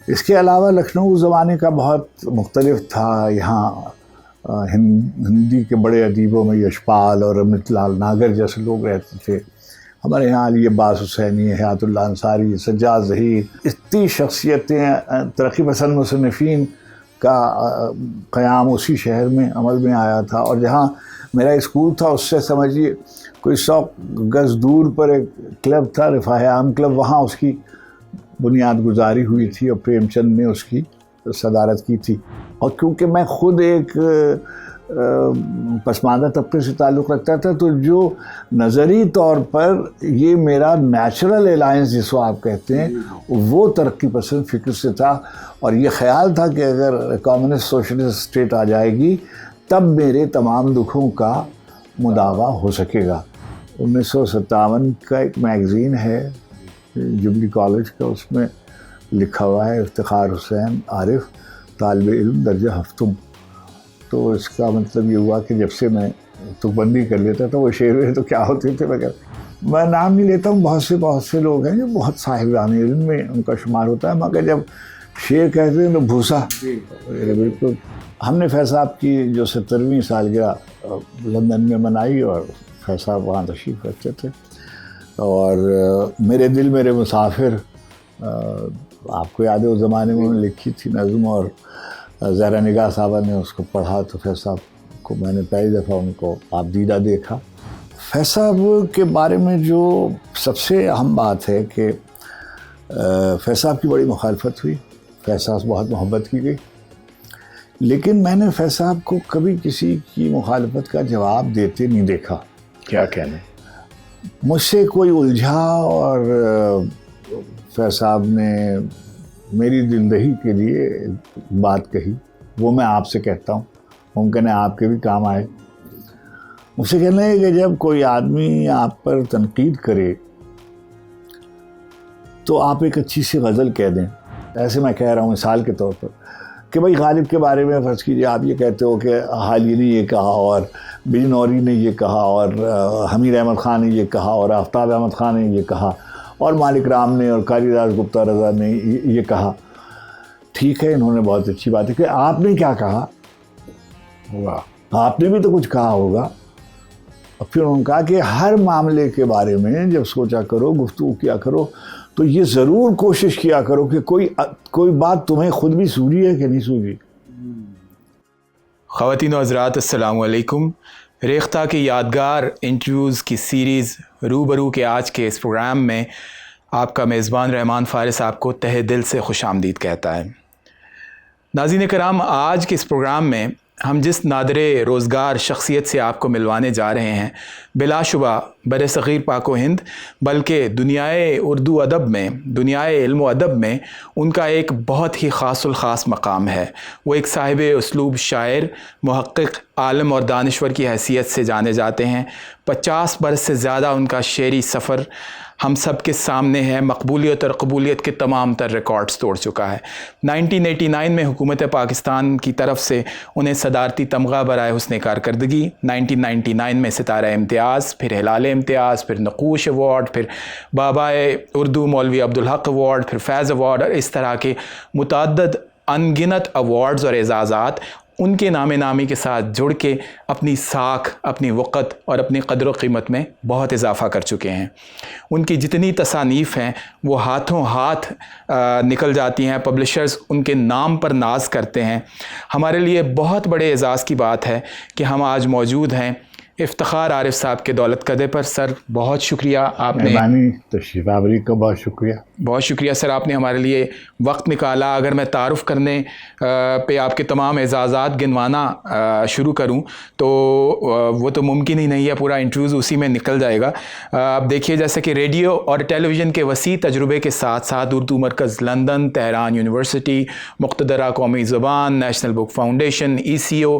اس کے علاوہ لکھنؤ اس زمانے کا بہت مختلف تھا. یہاں ہندی کے بڑے ادیبوں میں یشپال اور امرت لال ناگر جیسے لوگ رہتے تھے. ہمارے یہاں علی عباس حسینی، حیات اللہ انصاری، سجاد ظہیر، اتنی شخصیتیں، ترقی پسند مصنفین کا قیام اسی شہر میں عمل میں آیا تھا. اور جہاں میرا اسکول تھا اس سے سمجھیے کوئی 100 گز دور پر ایک کلب تھا، رفاہ عام کلب، وہاں اس کی بنیاد گزاری ہوئی تھی اور پریم چند نے اس کی صدارت کی تھی. اور کیونکہ میں خود ایک پسماندہ طبقے سے تعلق رکھتا تھا تو جو نظری طور پر یہ میرا نیچرل الائنس جس کو آپ کہتے ہیں وہ ترقی پسند فکر سے تھا. اور یہ خیال تھا کہ اگر کمیونسٹ سوشلسٹ اسٹیٹ آ جائے گی تب میرے تمام دکھوں کا مداوع ہو سکے گا. 1957 کا ایک میگزین ہے جبلی کالج کا، اس میں لکھا ہوا ہے افتخار حسین عارف طالب علم درجہ ہفتم. تو اس کا مطلب یہ ہوا کہ جب سے میں تک بندی کر لیتا تھا وہ شعر تو کیا ہوتے تھے مگر میں نام نہیں لیتا ہوں. بہت سے لوگ ہیں جو بہت صاحبان علم میں ان کا شمار ہوتا ہے، مگر جب شعر کہتے ہیں تو بھوسا. بالکل ہم نے فیض صاحب کی جو 70ویں سالگرہ لندن میں منائی اور فیض صاحب وہاں تشریف رکھتے تھے. اور میرے دل میرے مسافر آپ کو یاد ہے اس زمانے میں انہوں نے لکھی تھی نظم، اور زہرا نگاہ صاحبہ نے اس کو پڑھا تو فیض صاحب کو میں نے پہلی دفعہ ان کو آپ دیدہ دیکھا. فیض صاحب کے بارے میں جو سب سے اہم بات ہے کہ فیض صاحب کی بڑی مخالفت ہوئی، فیض صاحب سے بہت محبت کی گئی، لیکن میں نے فیض صاحب کو کبھی کسی کی مخالفت کا جواب دیتے نہیں دیکھا. کیا کہنے؟ مجھ سے کوئی الجھا اور فیض صاحب نے میری دلدہی کے لیے بات کہی، وہ میں آپ سے کہتا ہوں، ممکن ہے آپ کے بھی کام آئے. مجھ سے کہنا ہے کہ جب کوئی آدمی آپ پر تنقید کرے تو آپ ایک اچھی سی غزل کہہ دیں. ایسے میں کہہ رہا ہوں مثال کے طور پر کہ بھائی غالب کے بارے میں فرض کیجیے آپ یہ کہتے ہو کہ حالی نے یہ کہا اور بجنوری نے یہ کہا اور حمید احمد خان نے یہ کہا اور آفتاب احمد خان نے یہ کہا اور مالک رام نے اور کالی داس گپتا رضا نے یہ کہا. ٹھیک ہے، انہوں نے بہت اچھی بات ہے کہ آپ نے کیا کہا ہوگا، آپ نے بھی تو کچھ کہا ہوگا. اور پھر انہوں نے کہا کہ ہر معاملے کے بارے میں جب سوچا کرو، گفتگو کیا کرو تو یہ ضرور کوشش کیا کرو کہ کوئی بات تمہیں خود بھی سوجی ہے کہ نہیں سوجی. خواتین و حضرات السلام علیکم. ریختہ کے یادگار انٹرویوز کی سیریز روبرو کے آج کے اس پروگرام میں آپ کا میزبان رحمان فارس آپ کو تہہ دل سے خوش آمدید کہتا ہے. ناظرین کرام، آج کے اس پروگرام میں ہم جس نادر روزگار شخصیت سے آپ کو ملوانے جا رہے ہیں بلا شبہ بر صغیر پاک و ہند بلکہ دنیائے اردو ادب میں، دنیائے علم و ادب میں ان کا ایک بہت ہی خاص الخاص مقام ہے. وہ ایک صاحب اسلوب شاعر، محقق، عالم اور دانشور کی حیثیت سے جانے جاتے ہیں. 50 برس سے زیادہ ان کا شعری سفر ہم سب کے سامنے ہے، مقبولیت اور قبولیت کے تمام تر ریکارڈز توڑ چکا ہے. 1989 میں حکومت پاکستان کی طرف سے انہیں صدارتی تمغہ برائے حسن کارکردگی، 1999 میں ستارہ امتیاز، پھر ہلال امتیاز، پھر نقوش ایوارڈ، پھر بابائے اردو مولوی عبدالحق ایوارڈ، پھر فیض ایوارڈ، اور اس طرح کے متعدد انگنت ایوارڈز اور اعزازات ان کے نام نامی کے ساتھ جڑ کے اپنی ساکھ، اپنی وقت اور اپنی قدر و قیمت میں بہت اضافہ کر چکے ہیں. ان کی جتنی تصانیف ہیں وہ ہاتھوں ہاتھ نکل جاتی ہیں، پبلشرز ان کے نام پر ناز کرتے ہیں. ہمارے لیے بہت بڑے اعزاز کی بات ہے کہ ہم آج موجود ہیں افتخار عارف صاحب کے دولت کدے پر. سر بہت شکریہ، آپ نے تشریف آوری کا بہت شکریہ. بہت شکریہ سر، آپ نے ہمارے لیے وقت نکالا. اگر میں تعارف کرنے پہ آپ کے تمام اعزازات گنوانا شروع کروں تو وہ تو ممکن ہی نہیں ہے، پورا انٹرویوز اسی میں نکل جائے گا. اب دیکھیے جیسے کہ ریڈیو اور ٹیلی ویژن کے وسیع تجربے کے ساتھ ساتھ اردو مرکز لندن، تہران یونیورسٹی، مقتدرہ قومی زبان، نیشنل بک فاؤنڈیشن، ECO،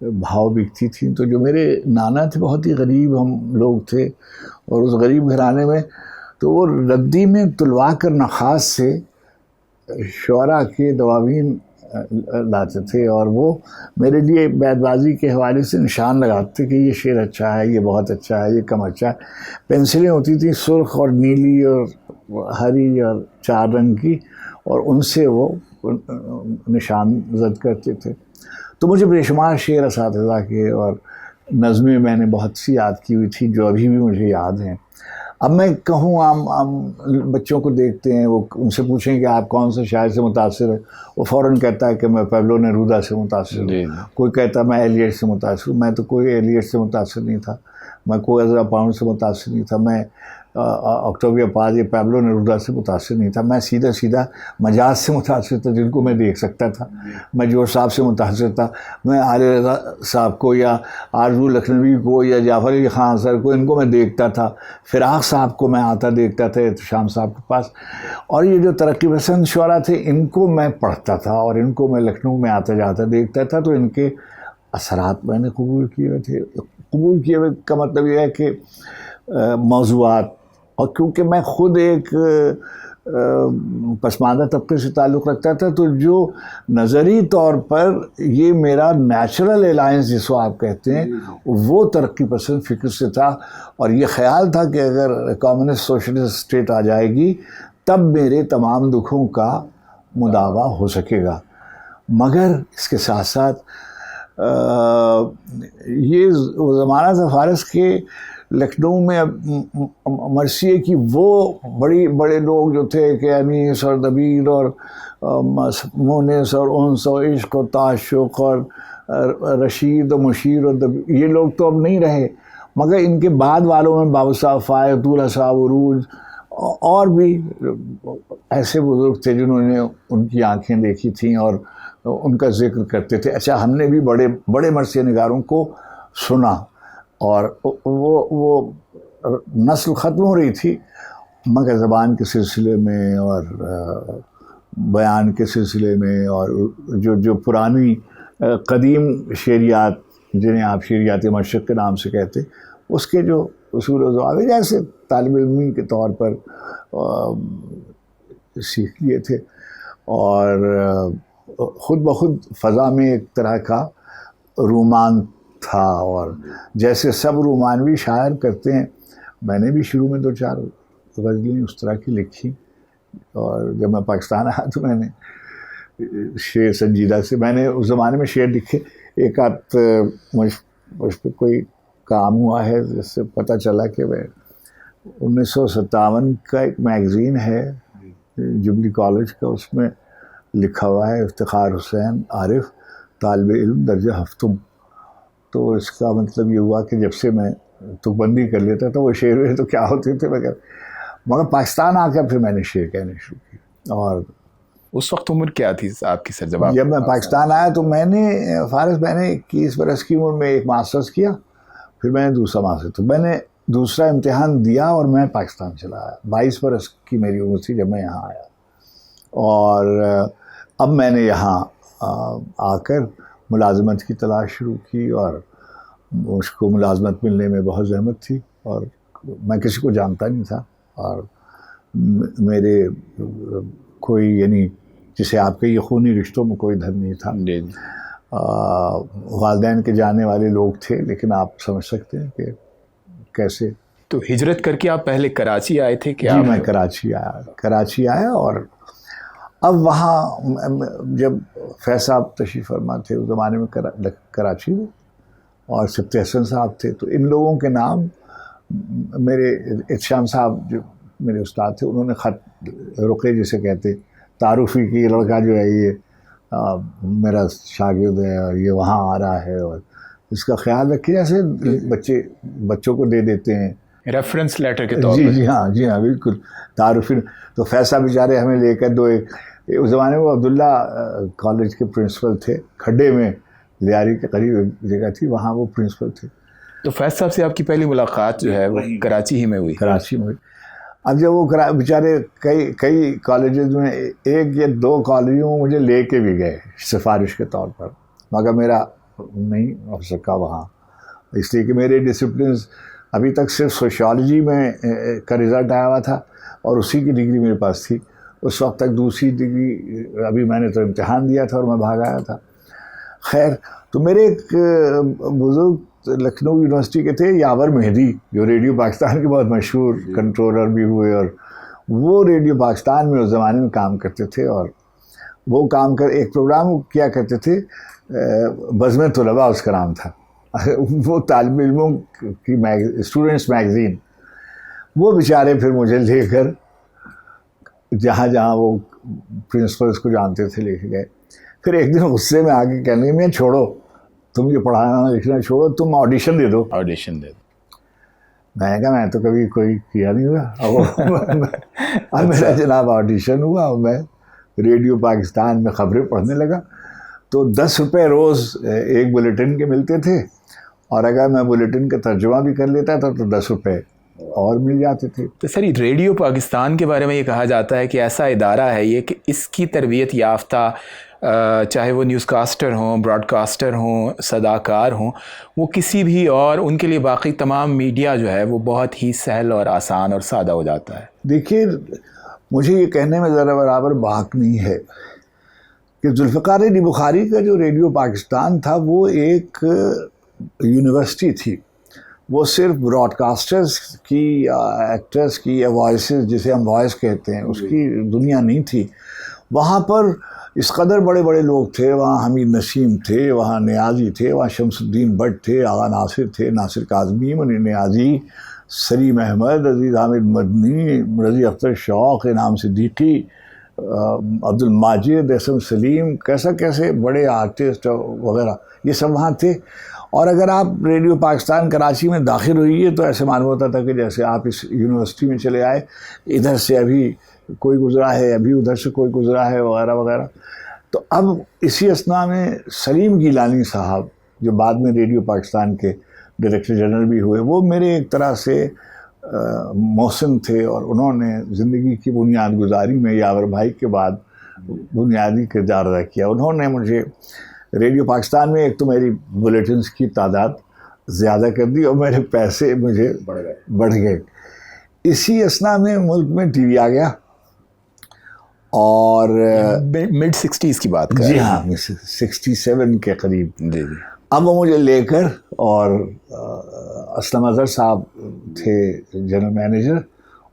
بھاؤ بکتی تھیں. تو جو میرے نانا تھے بہت ہی غریب ہم لوگ تھے, اور اس غریب گھرانے میں تو وہ ردی میں تلوا کر نخاس سے شعراء کے دواوین لاتے تھے, اور وہ میرے لیے بیت بازی کے حوالے سے نشان لگاتے تھے کہ یہ شعر اچھا ہے, یہ بہت اچھا ہے, یہ کم اچھا ہے. پینسلیں ہوتی تھیں سرخ اور نیلی اور ہری اور 4 رنگ کی, اور ان سے وہ نشان زد کرتے تھے. تو مجھے بے شمار شعر اساتذہ کے اور نظمیں میں نے بہت سی یاد کی ہوئی تھی جو ابھی بھی مجھے یاد ہیں. اب میں کہوں عام بچوں کو دیکھتے ہیں, وہ ان سے پوچھیں کہ آپ کون سے شاعر سے متاثر ہیں, وہ فوراً کہتا ہے کہ میں پیبلو نیرودا سے متاثر ہوں. کوئی کہتا ہے میں ایلیٹ سے متاثر ہوں. میں تو کوئی ایلیٹ سے متاثر نہیں تھا, میں کوئی عزرا پاؤنڈ سے متاثر نہیں تھا, میں آکٹاویا پاز یا پیبلو نیرودا سے متاثر نہیں تھا. میں سیدھا مجاز سے متاثر تھا جن کو میں دیکھ سکتا تھا. میں جوڑ صاحب سے متاثر تھا, میں عالیہ رضا صاحب کو یا آرزو لکھنوی کو یا جعفر علی خان سر کو, ان کو میں دیکھتا تھا. فراق صاحب کو میں آتا دیکھتا تھا احتشام صاحب کے پاس. اور یہ جو ترقی پسند شعراء تھے ان کو میں پڑھتا تھا, اور ان کو میں لکھنؤ میں آتا جاتا دیکھتا تھا. تو ان کے اثرات میں نے قبول کیے ہوئے تھے. قبول کیے ہوئے کا مطلب یہ ہے کہ موضوعات, اور کیونکہ میں خود ایک پسماندہ طبقے سے تعلق رکھتا تھا, تو جو نظری طور پر یہ میرا نیچرل الائنس جس کو آپ کہتے ہیں وہ ترقی پسند فکر سے تھا. اور یہ خیال تھا کہ اگر کمیونسٹ سوشلسٹ اسٹیٹ آ جائے گی تب میرے تمام دکھوں کا مداوع ہو سکے گا. مگر اس کے ساتھ ساتھ یہ زمانہ تھا فارس کے لکھنؤ میں مرثیے کی وہ بڑے لوگ جو تھے کہ انیس اور دبیر اور مونس اور انس اور عشق اور تعشق اور رشید و مشیر اور یہ لوگ تو اب نہیں رہے, مگر ان کے بعد والوں میں بابو صاحب فائق, طولہ صاحب عروج, اور بھی ایسے بزرگ تھے جنہوں نے ان کی آنکھیں دیکھی تھیں اور ان کا ذکر کرتے تھے. اچھا, ہم نے بھی بڑے مرثیہ نگاروں کو سنا, اور وہ نسل ختم ہو رہی تھی, مگر زبان کے سلسلے میں اور بیان کے سلسلے میں, اور جو پرانی قدیم شعریات جنہیں آپ شعریات مشرق کے نام سے کہتے, اس کے جو اصول و ضوابط جیسے طالب علمی کے طور پر سیکھ لیے تھے, اور خود بخود فضا میں ایک طرح کا رومان تھا. اور جیسے سب رومانوی شاعر کرتے ہیں, میں نے بھی شروع میں 2-4 غزلیں اس طرح کی لکھی, اور جب میں پاکستان آیا تو میں نے شعر سنجیدہ سے, میں نے اس زمانے میں شعر لکھے. ایک آدھ مجھ پہ کوئی کام ہوا ہے جس سے پتہ چلا کہ میں 1957 کا ایک میگزین ہے جبلی کالج کا, اس میں لکھا ہوا ہے افتخار حسین عارف طالب علم درجہ ہفتم. تو اس کا مطلب یہ ہوا کہ جب سے میں تک بندی کر لیتا تھا وہ شعر تو کیا ہوتے تھے, مگر پاکستان آ کر پھر میں نے شعر کہنے شروع کی. اور اس وقت عمر کیا تھی آپ کی سر جب میں پاکستان آیا تو میں نے 21 برس کی عمر میں ایک ماسٹرز کیا, پھر میں نے دوسرا ماسٹر, تو میں نے دوسرا امتحان دیا اور میں پاکستان چلا آیا. 22 برس کی میری عمر تھی جب میں یہاں آیا, اور اب میں نے یہاں آ کر ملازمت کی تلاش شروع کی, اور اس کو ملازمت ملنے میں بہت زحمت تھی, اور میں کسی کو جانتا نہیں تھا, اور میرے کوئی یعنی جسے آپ کے یہ خونی رشتوں میں کوئی دھن نہیں تھا. والدین کے جانے والے لوگ تھے, لیکن آپ سمجھ سکتے ہیں کہ کیسے. تو ہجرت کر کے آپ پہلے کراچی آئے تھے کیا؟ جی, میں کراچی آیا, اور اب وہاں جب فیض صاحب تشریف فرما تھے اس زمانے میں کراچی میں, اور سبت حسن صاحب تھے, تو ان لوگوں کے نام میرے احتشام صاحب جو میرے استاد تھے, انہوں نے خط رقے جسے کہتے تعارفی کی, یہ لڑکا جو ہے یہ میرا شاگرد ہے اور یہ وہاں آ رہا ہے, اور اس کا خیال رکھیے, جیسے بچوں کو دے دیتے ہیں ریفرنس لیٹر کے طور پر. جی ہاں بالکل تعارفی. تو فیض صاحب بیچارے ہمیں لے کر اس زمانے میں عبداللہ کالج کے پرنسپل تھے, کھڈے میں لیاری کے قریب ایک جگہ تھی, وہاں وہ پرنسپل تھے. تو فیض صاحب سے آپ کی پہلی ملاقات جو ہے وہ کراچی ہی میں ہوئی؟ کراچی میں. اب جب وہ بیچارے کئی کالجز میں 1 یا 2 کالجوں میں مجھے لے کے بھی گئے سفارش کے طور پر, مگر میرا نہیں ہو سکا وہاں، اس لیے کہ میرے ڈسپلنز ابھی تک صرف سوشیالوجی میں کا رزلٹ آیا ہوا تھا اور اسی کی ڈگری میرے پاس تھی. اس وقت تک دوسری ڈگری ابھی میں نے تو امتحان دیا تھا اور میں بھاگ آیا تھا. خیر، تو میرے ایک بزرگ لکھنؤ یونیورسٹی کے تھے یاور مہدی، جو ریڈیو پاکستان کے بہت مشہور کنٹرولر بھی ہوئے، اور وہ ریڈیو پاکستان میں اس زمانے میں کام کرتے تھے. اور وہ کام کر ایک پروگرام کیا کرتے تھے، بزم طلباء اس کا نام تھا. وہ طالب علموں کی اسٹوڈنٹس میگزین. وہ بیچارے پھر مجھے لے کر جہاں جہاں وہ پرنسپلس کو جانتے تھے لے کے گئے. پھر ایک دن غصے میں آ کے کہنے لگے میں چھوڑو، تم یہ پڑھانا لکھنا چھوڑو، تم آڈیشن دے دو. میں نے کہا میں تو کبھی کوئی کیا نہیں ہوا. اب میرا جناب آڈیشن ہوا اور میں ریڈیو پاکستان میں خبریں پڑھنے لگا. تو 10 روپے روز ایک بلیٹن کے ملتے تھے، اور اگر میں بلیٹن کا ترجمہ بھی کر لیتا تھا تو 10 روپے اور مل جاتے تھے. تو سر ریڈیو پاکستان کے بارے میں یہ کہا جاتا ہے کہ ایسا ادارہ ہے یہ کہ اس کی تربیت یافتہ چاہے وہ نیوز کاسٹر ہوں، براڈ کاسٹر ہوں، صداکار ہوں، وہ کسی بھی اور ان کے لیے باقی تمام میڈیا جو ہے وہ بہت ہی سہل اور آسان اور سادہ ہو جاتا ہے. دیکھیے، مجھے یہ کہنے میں ذرا برابر باک نہیں ہے کہ ذوالفقار علی بخاری کا جو ریڈیو پاکستان تھا وہ ایک یونیورسٹی تھی. وہ صرف براڈ کاسٹرز کی یا ایکٹرز کی یا وائسز جسے ہم وائس کہتے ہیں اس کی دنیا نہیں تھی. وہاں پر اس قدر بڑے بڑے لوگ تھے. وہاں حمید نسیم تھے، وہاں نیازی تھے، وہاں شمس الدین بٹ تھے، آغا ناصر تھے، ناصر کاظمی، منیر نیازی، سلیم احمد، عزیز حامد مدنی، رضی اختر شوق، انعام صدیقی، عبد الماجد، احسن سلیم، کیسے بڑے آرٹسٹ وغیرہ یہ سب وہاں تھے. اور اگر آپ ریڈیو پاکستان کراچی میں داخل ہوئیے تو ایسے معلوم ہوتا تھا کہ جیسے آپ اس یونیورسٹی میں چلے آئے، ادھر سے ابھی کوئی گزرا ہے، ابھی ادھر سے کوئی گزرا ہے، وغیرہ وغیرہ. تو اب اسی اثناء میں سلیم گیلانی صاحب جو بعد میں ریڈیو پاکستان کے ڈائریکٹر جنرل بھی ہوئے، وہ میرے ایک طرح سے محسن تھے، اور انہوں نے زندگی کی بنیاد گزاری میں یاور بھائی کے بعد بنیادی کردار ادا کیا. انہوں نے مجھے ریڈیو پاکستان میں ایک تو میری بلیٹنز کی تعداد زیادہ کر دی اور میرے پیسے مجھے بڑھ گئے. اسی اثناء میں ملک میں ٹی وی آ گیا، اور مڈ 60s کی بات کر جی ہاں 67 کے قریب. جی. اب وہ مجھے لے کر، اور اسلم اظہر صاحب تھے جنرل مینیجر،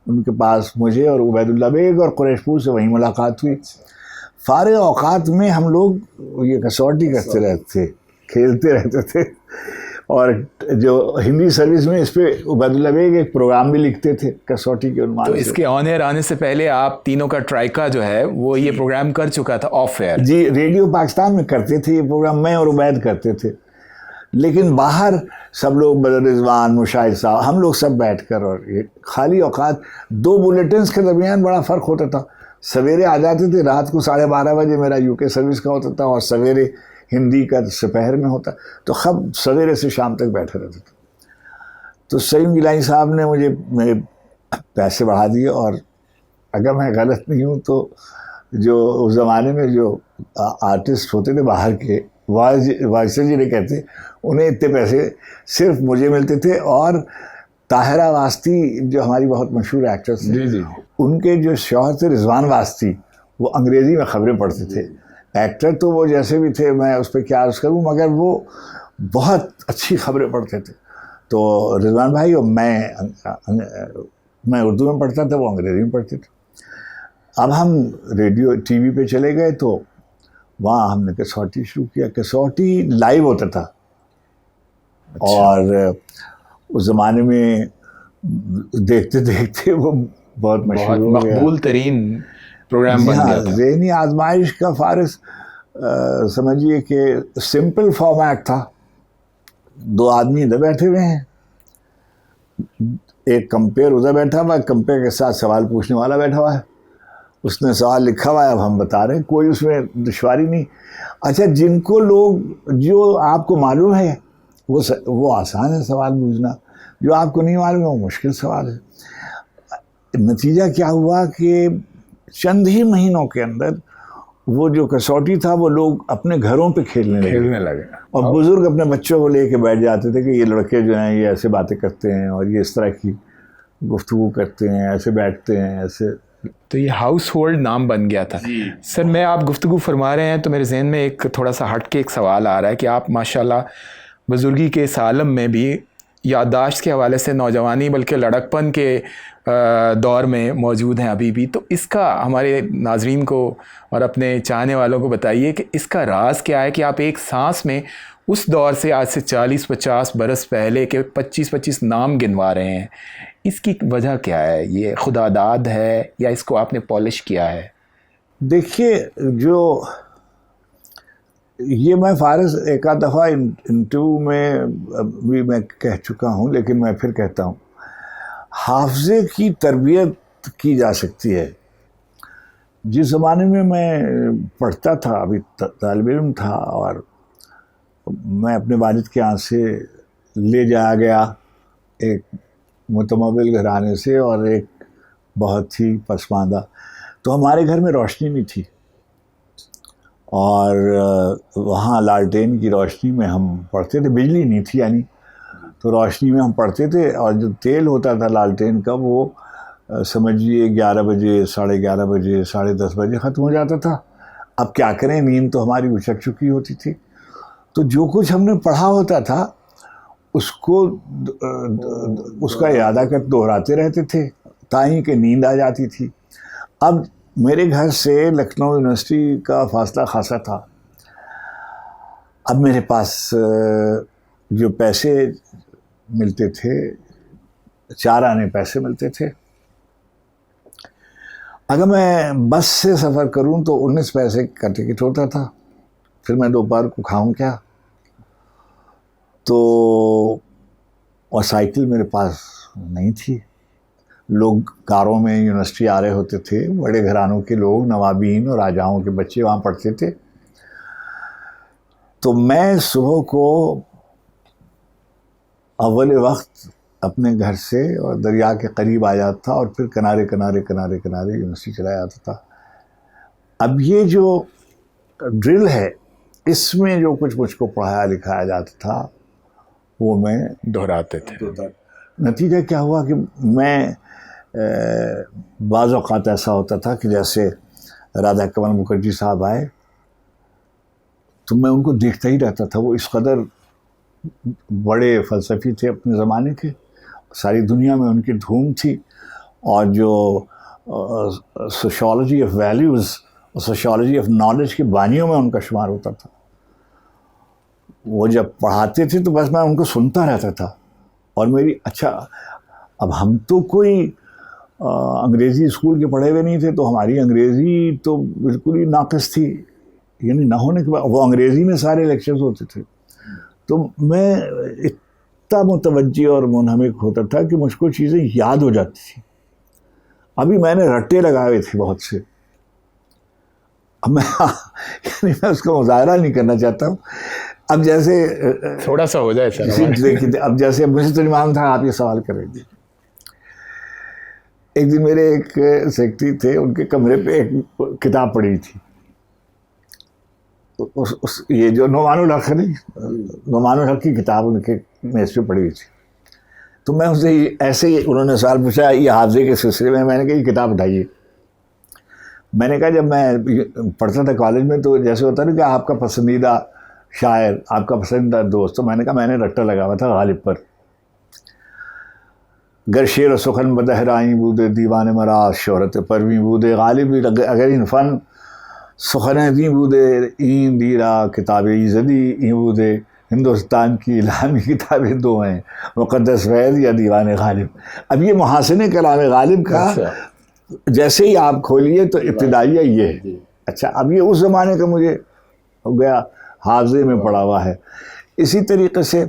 ان کے پاس مجھے اور عبید اللہ بیگ اور قریش پور سے وہیں ملاقات ہوئی. فارغ اوقات میں ہم لوگ یہ کسوٹی کرتے رہتے تھے، کھیلتے رہتے تھے. اور جو ہندی سروس میں اس پہ عبید اللہ بیگ ایک پروگرام بھی لکھتے تھے کسوٹی کے عنوان. تو اس کے آن ایئر آنے سے پہلے آپ تینوں کا ٹرائکا جو ہے وہ یہ پروگرام کر چکا تھا آف ایئر. جی، ریڈیو پاکستان میں کرتے تھے یہ پروگرام، میں اور عبید کرتے تھے. لیکن باہر سب لوگ، بدر رضوان، مشاہد صاحب، ہم لوگ سب بیٹھ کر، اور یہ خالی اوقات 2 بلیٹنز کے درمیان بڑا فرق ہوتا تھا. سویرے آ جاتے تھے، رات کو 12:30 بجے میرا یو کے سروس کا ہوتا تھا، اور سویرے ہندی کا سپہر میں ہوتا. تو سویرے سے شام تک بیٹھے رہتے تھے. تو سلیم گیلانی صاحب نے مجھے میرے پیسے بڑھا دیے. اور اگر میں غلط نہیں ہوں تو جو اس زمانے میں جو آرٹسٹ ہوتے تھے باہر کے، وائسر جنہیں کہتے، انہیں اتنے پیسے صرف مجھے ملتے تھے. اور طاہرہ واسطی جو ہماری بہت مشہور ایکٹریس ہیں، جی ان کے جو شوہر تھے رضوان واسطی، وہ انگریزی میں خبریں پڑھتے تھے. ایکٹر تو وہ جیسے بھی تھے، میں اس پہ کیا عرض کروں، مگر وہ بہت اچھی خبریں پڑھتے تھے. تو رضوان بھائی اور میں اردو میں پڑھتا تھا، وہ انگریزی میں پڑھتے تھے. اب ہم ریڈیو ٹی وی پہ چلے گئے تو وہاں ہم نے کسوٹی شروع کیا. کسوٹی لائیو ہوتا تھا. اور اس زمانے میں دیکھتے دیکھتے وہ بہت مشہور ہو گیا، مقبول ترین پروگرام بن گیا تھا. ذہنی آزمائش کا فارغ سمجھیے کہ سمپل فارمیٹ تھا. 2 آدمی ادھر بیٹھے ہوئے ہیں، ایک کمپیئر ادھر بیٹھا ہوا ہے، کمپیئر کے ساتھ سوال پوچھنے والا بیٹھا ہوا ہے. اس نے سوال لکھا ہوا ہے، اب ہم بتا رہے ہیں، کوئی اس میں دشواری نہیں. اچھا، جن کو لوگ جو آپ کو معلوم ہے وہ آسان ہے سوال پوچھنا، جو آپ کو نہیں معلوم ہے وہ مشکل سوال ہے. نتیجہ کیا ہوا کہ چند ہی مہینوں کے اندر وہ جو کسوٹی تھا وہ لوگ اپنے گھروں پہ کھیلنے لگے اور بزرگ اپنے بچوں کو لے کے بیٹھ جاتے تھے کہ یہ لڑکے جو ہیں یہ ایسے باتیں کرتے ہیں اور یہ اس طرح کی گفتگو کرتے ہیں، ایسے بیٹھتے ہیں، ایسے. تو یہ ہاؤس ہولڈ نام بن گیا تھا. سر میں آپ گفتگو فرما رہے ہیں تو میرے ذہن میں ایک تھوڑا سا ہٹ کے ایک سوال آ رہا ہے کہ آپ ماشاءاللہ بزرگی کے اس عالم میں بھی یادداشت کے حوالے سے نوجوانی بلکہ لڑکپن کے دور میں موجود ہیں ابھی بھی. تو اس کا ہمارے ناظرین کو اور اپنے چاہنے والوں کو بتائیے کہ اس کا راز کیا ہے کہ آپ ایک سانس میں اس دور سے آج سے 40-50 برس پہلے کے 25 نام گنوا رہے ہیں. اس کی وجہ کیا ہے؟ یہ خدا داد ہے یا اس کو آپ نے پالش کیا ہے؟ دیکھیے، جو یہ میں فارض ایک آدھ دفعہ انٹرویو میں بھی میں کہہ چکا ہوں، لیکن میں پھر کہتا ہوں، حافظے کی تربیت کی جا سکتی ہے. جس زمانے میں میں پڑھتا تھا، ابھی طالب علم تھا، اور میں اپنے والد کے یہاں سے لے جایا گیا ایک متمول گھرانے سے اور ایک بہت ہی پسماندہ. تو ہمارے گھر میں روشنی نہیں تھی اور وہاں لالٹین کی روشنی میں ہم پڑھتے تھے. بجلی نہیں تھی یعنی، تو روشنی میں ہم پڑھتے تھے. اور جو تیل ہوتا تھا لالٹین کا وہ سمجھیے 11 بجے 11:30 بجے 10:30 بجے ختم ہو جاتا تھا. اب کیا کریں، نیند تو ہماری اچک چکی ہوتی تھی. تو جو کچھ ہم نے پڑھا ہوتا تھا اس کا اعادہ کر دہراتے رہتے تھے تائیں کہ نیند آ جاتی تھی. اب میرے گھر سے لکھنؤ یونیورسٹی کا فاصلہ خاصا تھا. اب میرے پاس جو پیسے ملتے تھے 4 آنے پیسے ملتے تھے. اگر میں بس سے سفر کروں تو 19 پیسے کا ٹکٹ ہوتا تھا. پھر میں دوپہر کو کھاؤں کیا؟ تو اور سائیکل میرے پاس نہیں تھی. لوگ کاروں میں یونیورسٹی آ رہے ہوتے تھے، بڑے گھرانوں کے لوگ، نوابین اور راجاؤں کے بچے وہاں پڑھتے تھے. تو میں صبح کو اول وقت اپنے گھر سے اور دریا کے قریب آ جاتا تھا اور پھر کنارے یونیورسٹی چلا جاتا تھا. اب یہ جو ڈرل ہے اس میں جو کچھ مجھ کو پڑھایا لکھایا جاتا تھا وہ میں دہراتے تھے. نتیجہ کیا ہوا کہ میں بعض اوقات ایسا ہوتا تھا کہ جیسے رادھا کمل مکھرجی صاحب آئے تو میں ان کو دیکھتا ہی رہتا تھا. وہ اس قدر بڑے فلسفی تھے اپنے زمانے کے، ساری دنیا میں ان کی دھوم تھی. اور جو سوشیالوجی آف ویلیوز اور سوشیالوجی آف نالج کے بانیوں میں ان کا شمار ہوتا تھا. وہ جب پڑھاتے تھے تو بس میں ان کو سنتا رہتا تھا. اور میری اب ہم تو کوئی انگریزی اسکول کے پڑھے ہوئے نہیں تھے، تو ہماری انگریزی تو بالکل ہی ناقص تھی. یعنی نہ ہونے کے بعد وہ انگریزی میں سارے لیکچرز ہوتے تھے. تو میں اتنا متوجہ اور منہمک ہوتا تھا کہ مجھ کو چیزیں یاد ہو جاتی تھیں. ابھی میں نے رٹے لگائے ہوئے تھے بہت سے. اب میں اس کا مظاہرہ نہیں کرنا چاہتا ہوں. اب جیسے تھوڑا سا ہو جائے سر. اب جیسے مجھے تو ایمان تھا آپ یہ سوال کر رہے تھے. ایک دن میرے ایک سیکرٹری تھے، ان کے کمرے پہ ایک کتاب پڑھی تھی. یہ جو نعمان الحق ہے، نعمان الحق کی کتاب ان کے میز پہ پڑھی ہوئی تھی. تو میں ان سے ایسے ہی انہوں نے سوال پوچھا یہ حافظے کے سلسلے میں نے کہا یہ کتاب اٹھائیے. میں نے کہا جب میں پڑھتا تھا کالج میں تو جیسے ہوتا نا کہ آپ کا پسندیدہ شاعر، آپ کا پسندیدہ دوست، تو میں نے کہا میں نے رٹا لگا ہوا تھا غالب پر. گر شعر و سخن بدہرائیں بودے دیوان مراز شہرت پرویں بودے غالب اگر ان فن سخنیں دی بودے این دیرا کتاب ایزدی این بودے. ہندوستان کی الہامی کتابیں 2 ہیں، مقدس فیض یا دیوان غالب. اب یہ محاسن کلام غالب کا جیسے ہی آپ کھولیے تو ابتدائیہ یہ ہے. اچھا، اب یہ اس زمانے کا مجھے ہو گیا حافظے میں پڑا ہوا ہے. اسی طریقے سے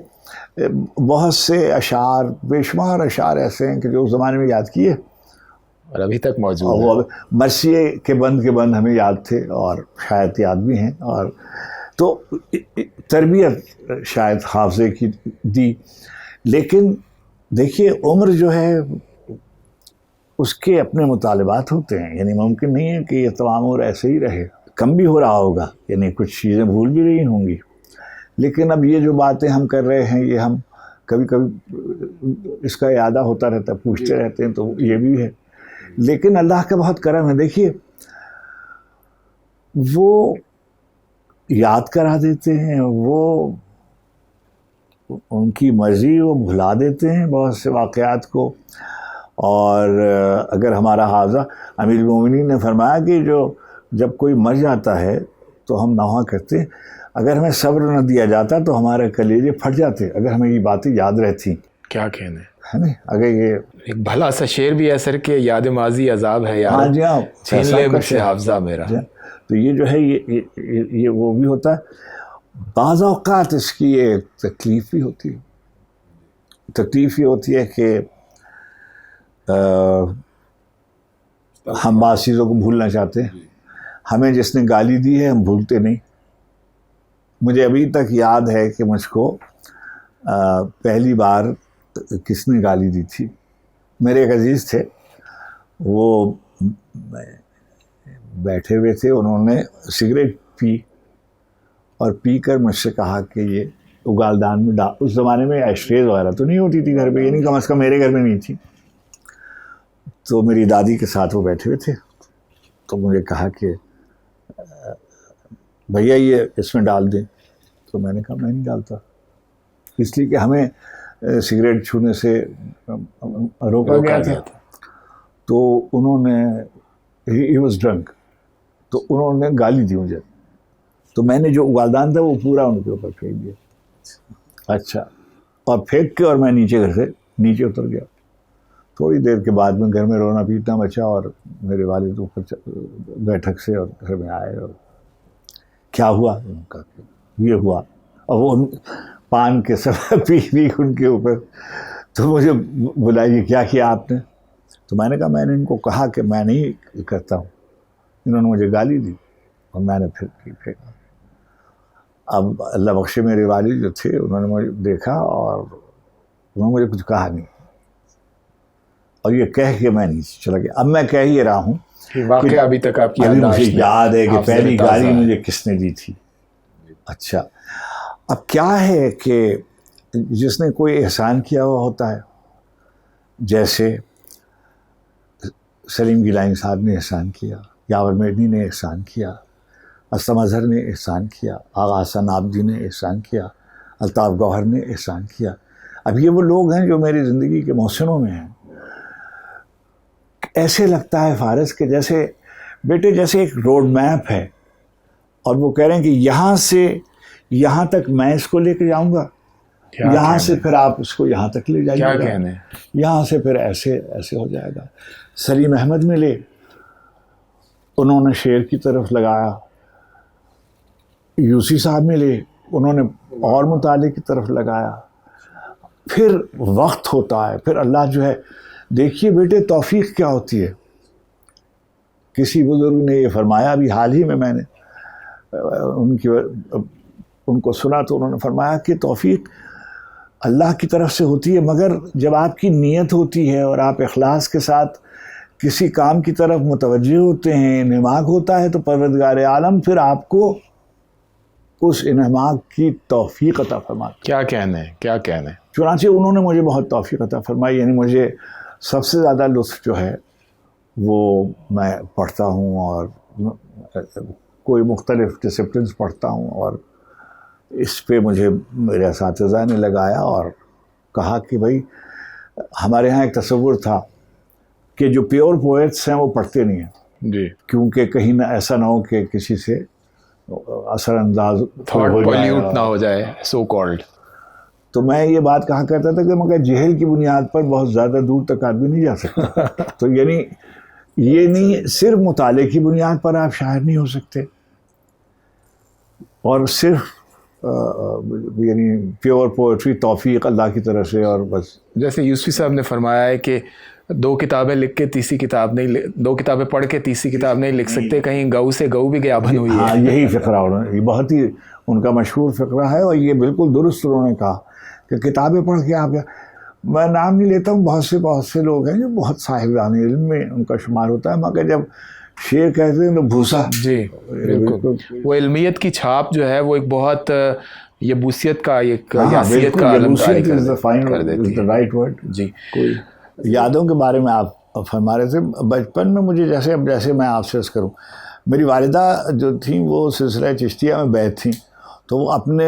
بہت سے اشعار، بے شمار اشعار ایسے ہیں کہ جو اس زمانے میں یاد کیے اور ابھی تک موجود ہیں. مرثیے کے بند ہمیں یاد تھے اور شاید یاد بھی ہیں. اور تو تربیت شاید حافظے کی دی. لیکن دیکھیے عمر جو ہے اس کے اپنے مطالبات ہوتے ہیں. یعنی ممکن نہیں ہے کہ یہ تمام عمر ایسے ہی رہے. کم بھی ہو رہا ہوگا، یعنی کچھ چیزیں بھول بھی رہی ہوں گی، لیکن اب یہ جو باتیں ہم کر رہے ہیں یہ ہم کبھی کبھی اس کا اعادہ ہوتا رہتا ہے، پوچھتے رہتے ہیں، تو یہ بھی ہے. لیکن اللہ کا بہت کرم ہے. دیکھیے وہ یاد کرا دیتے ہیں، وہ ان کی مرضی وہ بھلا دیتے ہیں بہت سے واقعات کو. اور اگر ہمارا حافظہ، امیر المومنین نے فرمایا کہ جب کوئی مر جاتا ہے تو ہم نوحہ کرتے ہیں، اگر ہمیں صبر نہ دیا جاتا تو ہمارے کلیجے پھٹ جاتے اگر ہمیں یہ باتیں یاد رہتی. کیا کہنے ہے نا؟ اگر یہ ایک بھلا سا شعر بھی ہے سر کہ یاد ماضی عذاب ہے یار، ہاں جی ہاں چھین لے مجھ سے حافظہ میرا. تو یہ جو ہے یہ وہ بھی ہوتا ہے. بعض اوقات اس کی ایک تکلیف بھی ہوتی ہے. تکلیف یہ ہوتی ہے کہ ہم بعض چیزوں کو بھولنا چاہتے ہیں. ہمیں جس نے گالی دی ہے ہم بھولتے نہیں. مجھے ابھی تک یاد ہے کہ مجھ کو پہلی بار کس نے گالی دی تھی. میرے ایک عزیز تھے، وہ بیٹھے ہوئے تھے، انہوں نے سگریٹ پی اور پی کر مجھ سے کہا کہ یہ اگالدان میں ڈال. اس زمانے میں ایشٹریز وغیرہ تو نہیں ہوتی تھی گھر پہ، یعنی کم از کم میرے گھر میں نہیں تھی. تو میری دادی کے ساتھ وہ بیٹھے ہوئے تھے، تو مجھے کہا کہ بھیا یہ اس میں ڈال دیں. تو میں نے کہا میں نہیں ڈالتا، اس لیے کہ ہمیں سگریٹ چھونے سے روکا گیا تھا. تو انہوں نے ہی واز ڈرنک، تو انہوں نے گالی دی مجھے. تو میں نے جو اگالدان تھا وہ پورا ان کے اوپر پھینک دیا. اچھا، اور پھینک کے اور میں نیچے گھر سے نیچے اتر گیا. تھوڑی دیر کے بعد میں گھر میں رونا پیٹنا مچا، اور میرے والد اوپر بیٹھک سے اور گھر میں آئے اور کیا ہوا، ان کا یہ ہوا. اور وہ پان کے سب پی ان کے اوپر. تو مجھے بلائیے کیا کیا آپ نے؟ تو میں نے کہا میں نے ان کو کہا کہ میں نہیں کرتا ہوں، انہوں نے مجھے گالی دی اور میں نے پھر پھینکا. اب اللہ بخشے میرے والد جو تھے انہوں نے مجھے دیکھا اور انہوں نے مجھے کچھ کہا نہیں، اور یہ کہہ کے میں نہیں چلا گیا. اب میں کہہ یہ رہا ہوں واقعہ ابھی تک آپ کی مجھے یاد ہے کہ پہلی گالی مجھے کس نے دی تھی. اچھا، اب کیا ہے کہ جس نے کوئی احسان کیا ہوا ہوتا ہے، جیسے سلیم گیلانی صاحب نے احسان کیا، یاور میڈنی نے احسان کیا، اسلم اظہر نے احسان کیا، آغا حسن آبدی نے احسان کیا، الطاف گوہر نے احسان کیا. اب یہ وہ لوگ ہیں جو میری زندگی کے محسنوں میں ہیں. ایسے لگتا ہے فارس کہ جیسے بیٹے جیسے ایک روڈ میپ ہے، اور وہ کہہ رہے ہیں کہ یہاں سے یہاں تک میں اس کو لے کے جاؤں گا، یہاں سے پھر آپ اس کو یہاں تک لے جائیے گا، یہاں سے پھر ایسے ایسے ہو جائے گا. سلیم احمد ملے، انہوں نے شعر کی طرف لگایا. یوسی صاحب ملے، انہوں نے اور مطالعے کی طرف لگایا. پھر وقت ہوتا ہے، پھر اللہ جو ہے، دیکھیے بیٹے توفیق کیا ہوتی ہے. کسی بزرگ نے یہ فرمایا، ابھی حال ہی میں نے ان کو سنا، تو انہوں نے فرمایا کہ توفیق اللہ کی طرف سے ہوتی ہے، مگر جب آپ کی نیت ہوتی ہے اور آپ اخلاص کے ساتھ کسی کام کی طرف متوجہ ہوتے ہیں، انہماک ہوتا ہے، تو پروردگار عالم پھر آپ کو اس انہماک کی توفیق عطا فرماتا ہے. کیا کہنے کیا کہنے. چنانچہ انہوں نے مجھے بہت توفیق عطا فرمائی. یعنی مجھے سب سے زیادہ لطف جو ہے وہ میں پڑھتا ہوں، اور کوئی مختلف ڈسپلنس پڑھتا ہوں، اور اس پہ مجھے میرے اساتذہ نے لگایا اور کہا کہ بھائی ہمارے ہاں ایک تصور تھا کہ جو پیور پوئٹس ہیں وہ پڑھتے نہیں ہیں جی، کیونکہ کہیں نہ ایسا نہ ہو کہ کسی سے اثر انداز پولیوٹ نہ ہو جائے سو کالڈ. تو میں یہ بات کہا کرتا تھا کہ مگر جہل کی بنیاد پر بہت زیادہ دور تک آدمی نہیں جا سکتا. تو یعنی یہ نہیں صرف مطالعے کی بنیاد پر آپ شاعر نہیں ہو سکتے، اور صرف یعنی پیور پوئٹری توفیق اللہ کی طرف سے. اور بس جیسے یوسفی صاحب نے فرمایا ہے کہ 2 کتابیں لکھ کے تیسری کتاب نہیں، 2 کتابیں پڑھ کے تیسری کتاب نہیں لکھ سکتے، کہیں گو سے گو بھی گیا بن ہوئی ہے. ہاں یہی فقرہ یہ بہت ہی ان کا مشہور فقرہ ہے، اور یہ بالکل درست انہوں نے کہا کہ کتابیں پڑھ کے آپ، میں نام نہیں لیتا ہوں، بہت سے لوگ ہیں جو بہت صاحبان علم میں ان کا شمار ہوتا ہے، مگر جب شیر کہتے ہیں تو بھوسا. جی بالکل. وہ علمیت کی چھاپ جو ہے وہ ایک بہت یبوسیت کا ایک یاسیت کا علمکاری کر دیتی ہے. Right word. جی. کوئی یادوں کے بارے میں آپ فرما رہے تھے. بچپن میں مجھے جیسے میں آپ سے عرض کروں, میری والدہ جو تھیں وہ سلسلہ چشتیہ میں بیعت تھیں, تو وہ اپنے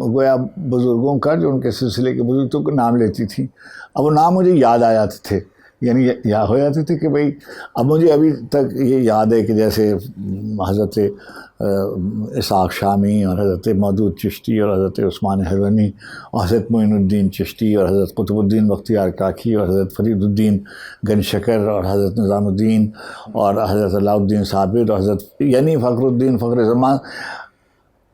گویا بزرگوں کا جو ان کے سلسلے کے بزرگوں کا نام لیتی تھیں. اب وہ نام مجھے یاد آ جاتے تھے, یعنی یاد ہو جاتے تھے کہ بھئی اب مجھے ابھی تک یہ یاد ہے کہ جیسے حضرت اسحاق شامی اور حضرت مودود چشتی اور حضرت عثمان حلوانی اور حضرت معین الدین چشتی اور حضرت قطب الدین بختیار کاکی اور حضرت فرید الدین گنج شکر اور حضرت نظام الدین اور حضرت علاء الدین ثابت اور حضرت یعنی فخر الدین فخر زمان,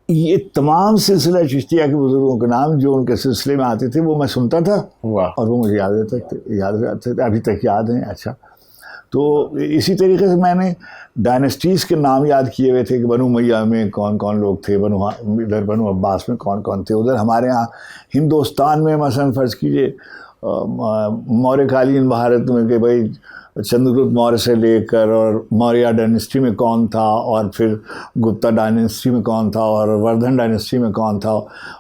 یہ تمام سلسلہ چشتیہ کے بزرگوں کے نام جو ان کے سلسلے میں آتے تھے وہ میں سنتا تھا اور وہ مجھے یاد رہتے تھے, ابھی تک یاد ہیں. اچھا, تو اسی طریقے سے میں نے ڈائنسٹیز کے نام یاد کیے ہوئے تھے کہ بنو امیہ میں کون کون لوگ تھے, ادھر بنو عباس میں کون کون تھے, ادھر ہمارے ہاں ہندوستان میں مثلا فرض کیجئے موریہ کالین بھارت میں کہ بھائی چندرگپت موریہ سے لے کر اور موریہ ڈائنسٹی میں کون تھا, اور پھر گپتا ڈائنسٹی میں کون تھا, اور وردھن ڈائنسٹی میں کون تھا,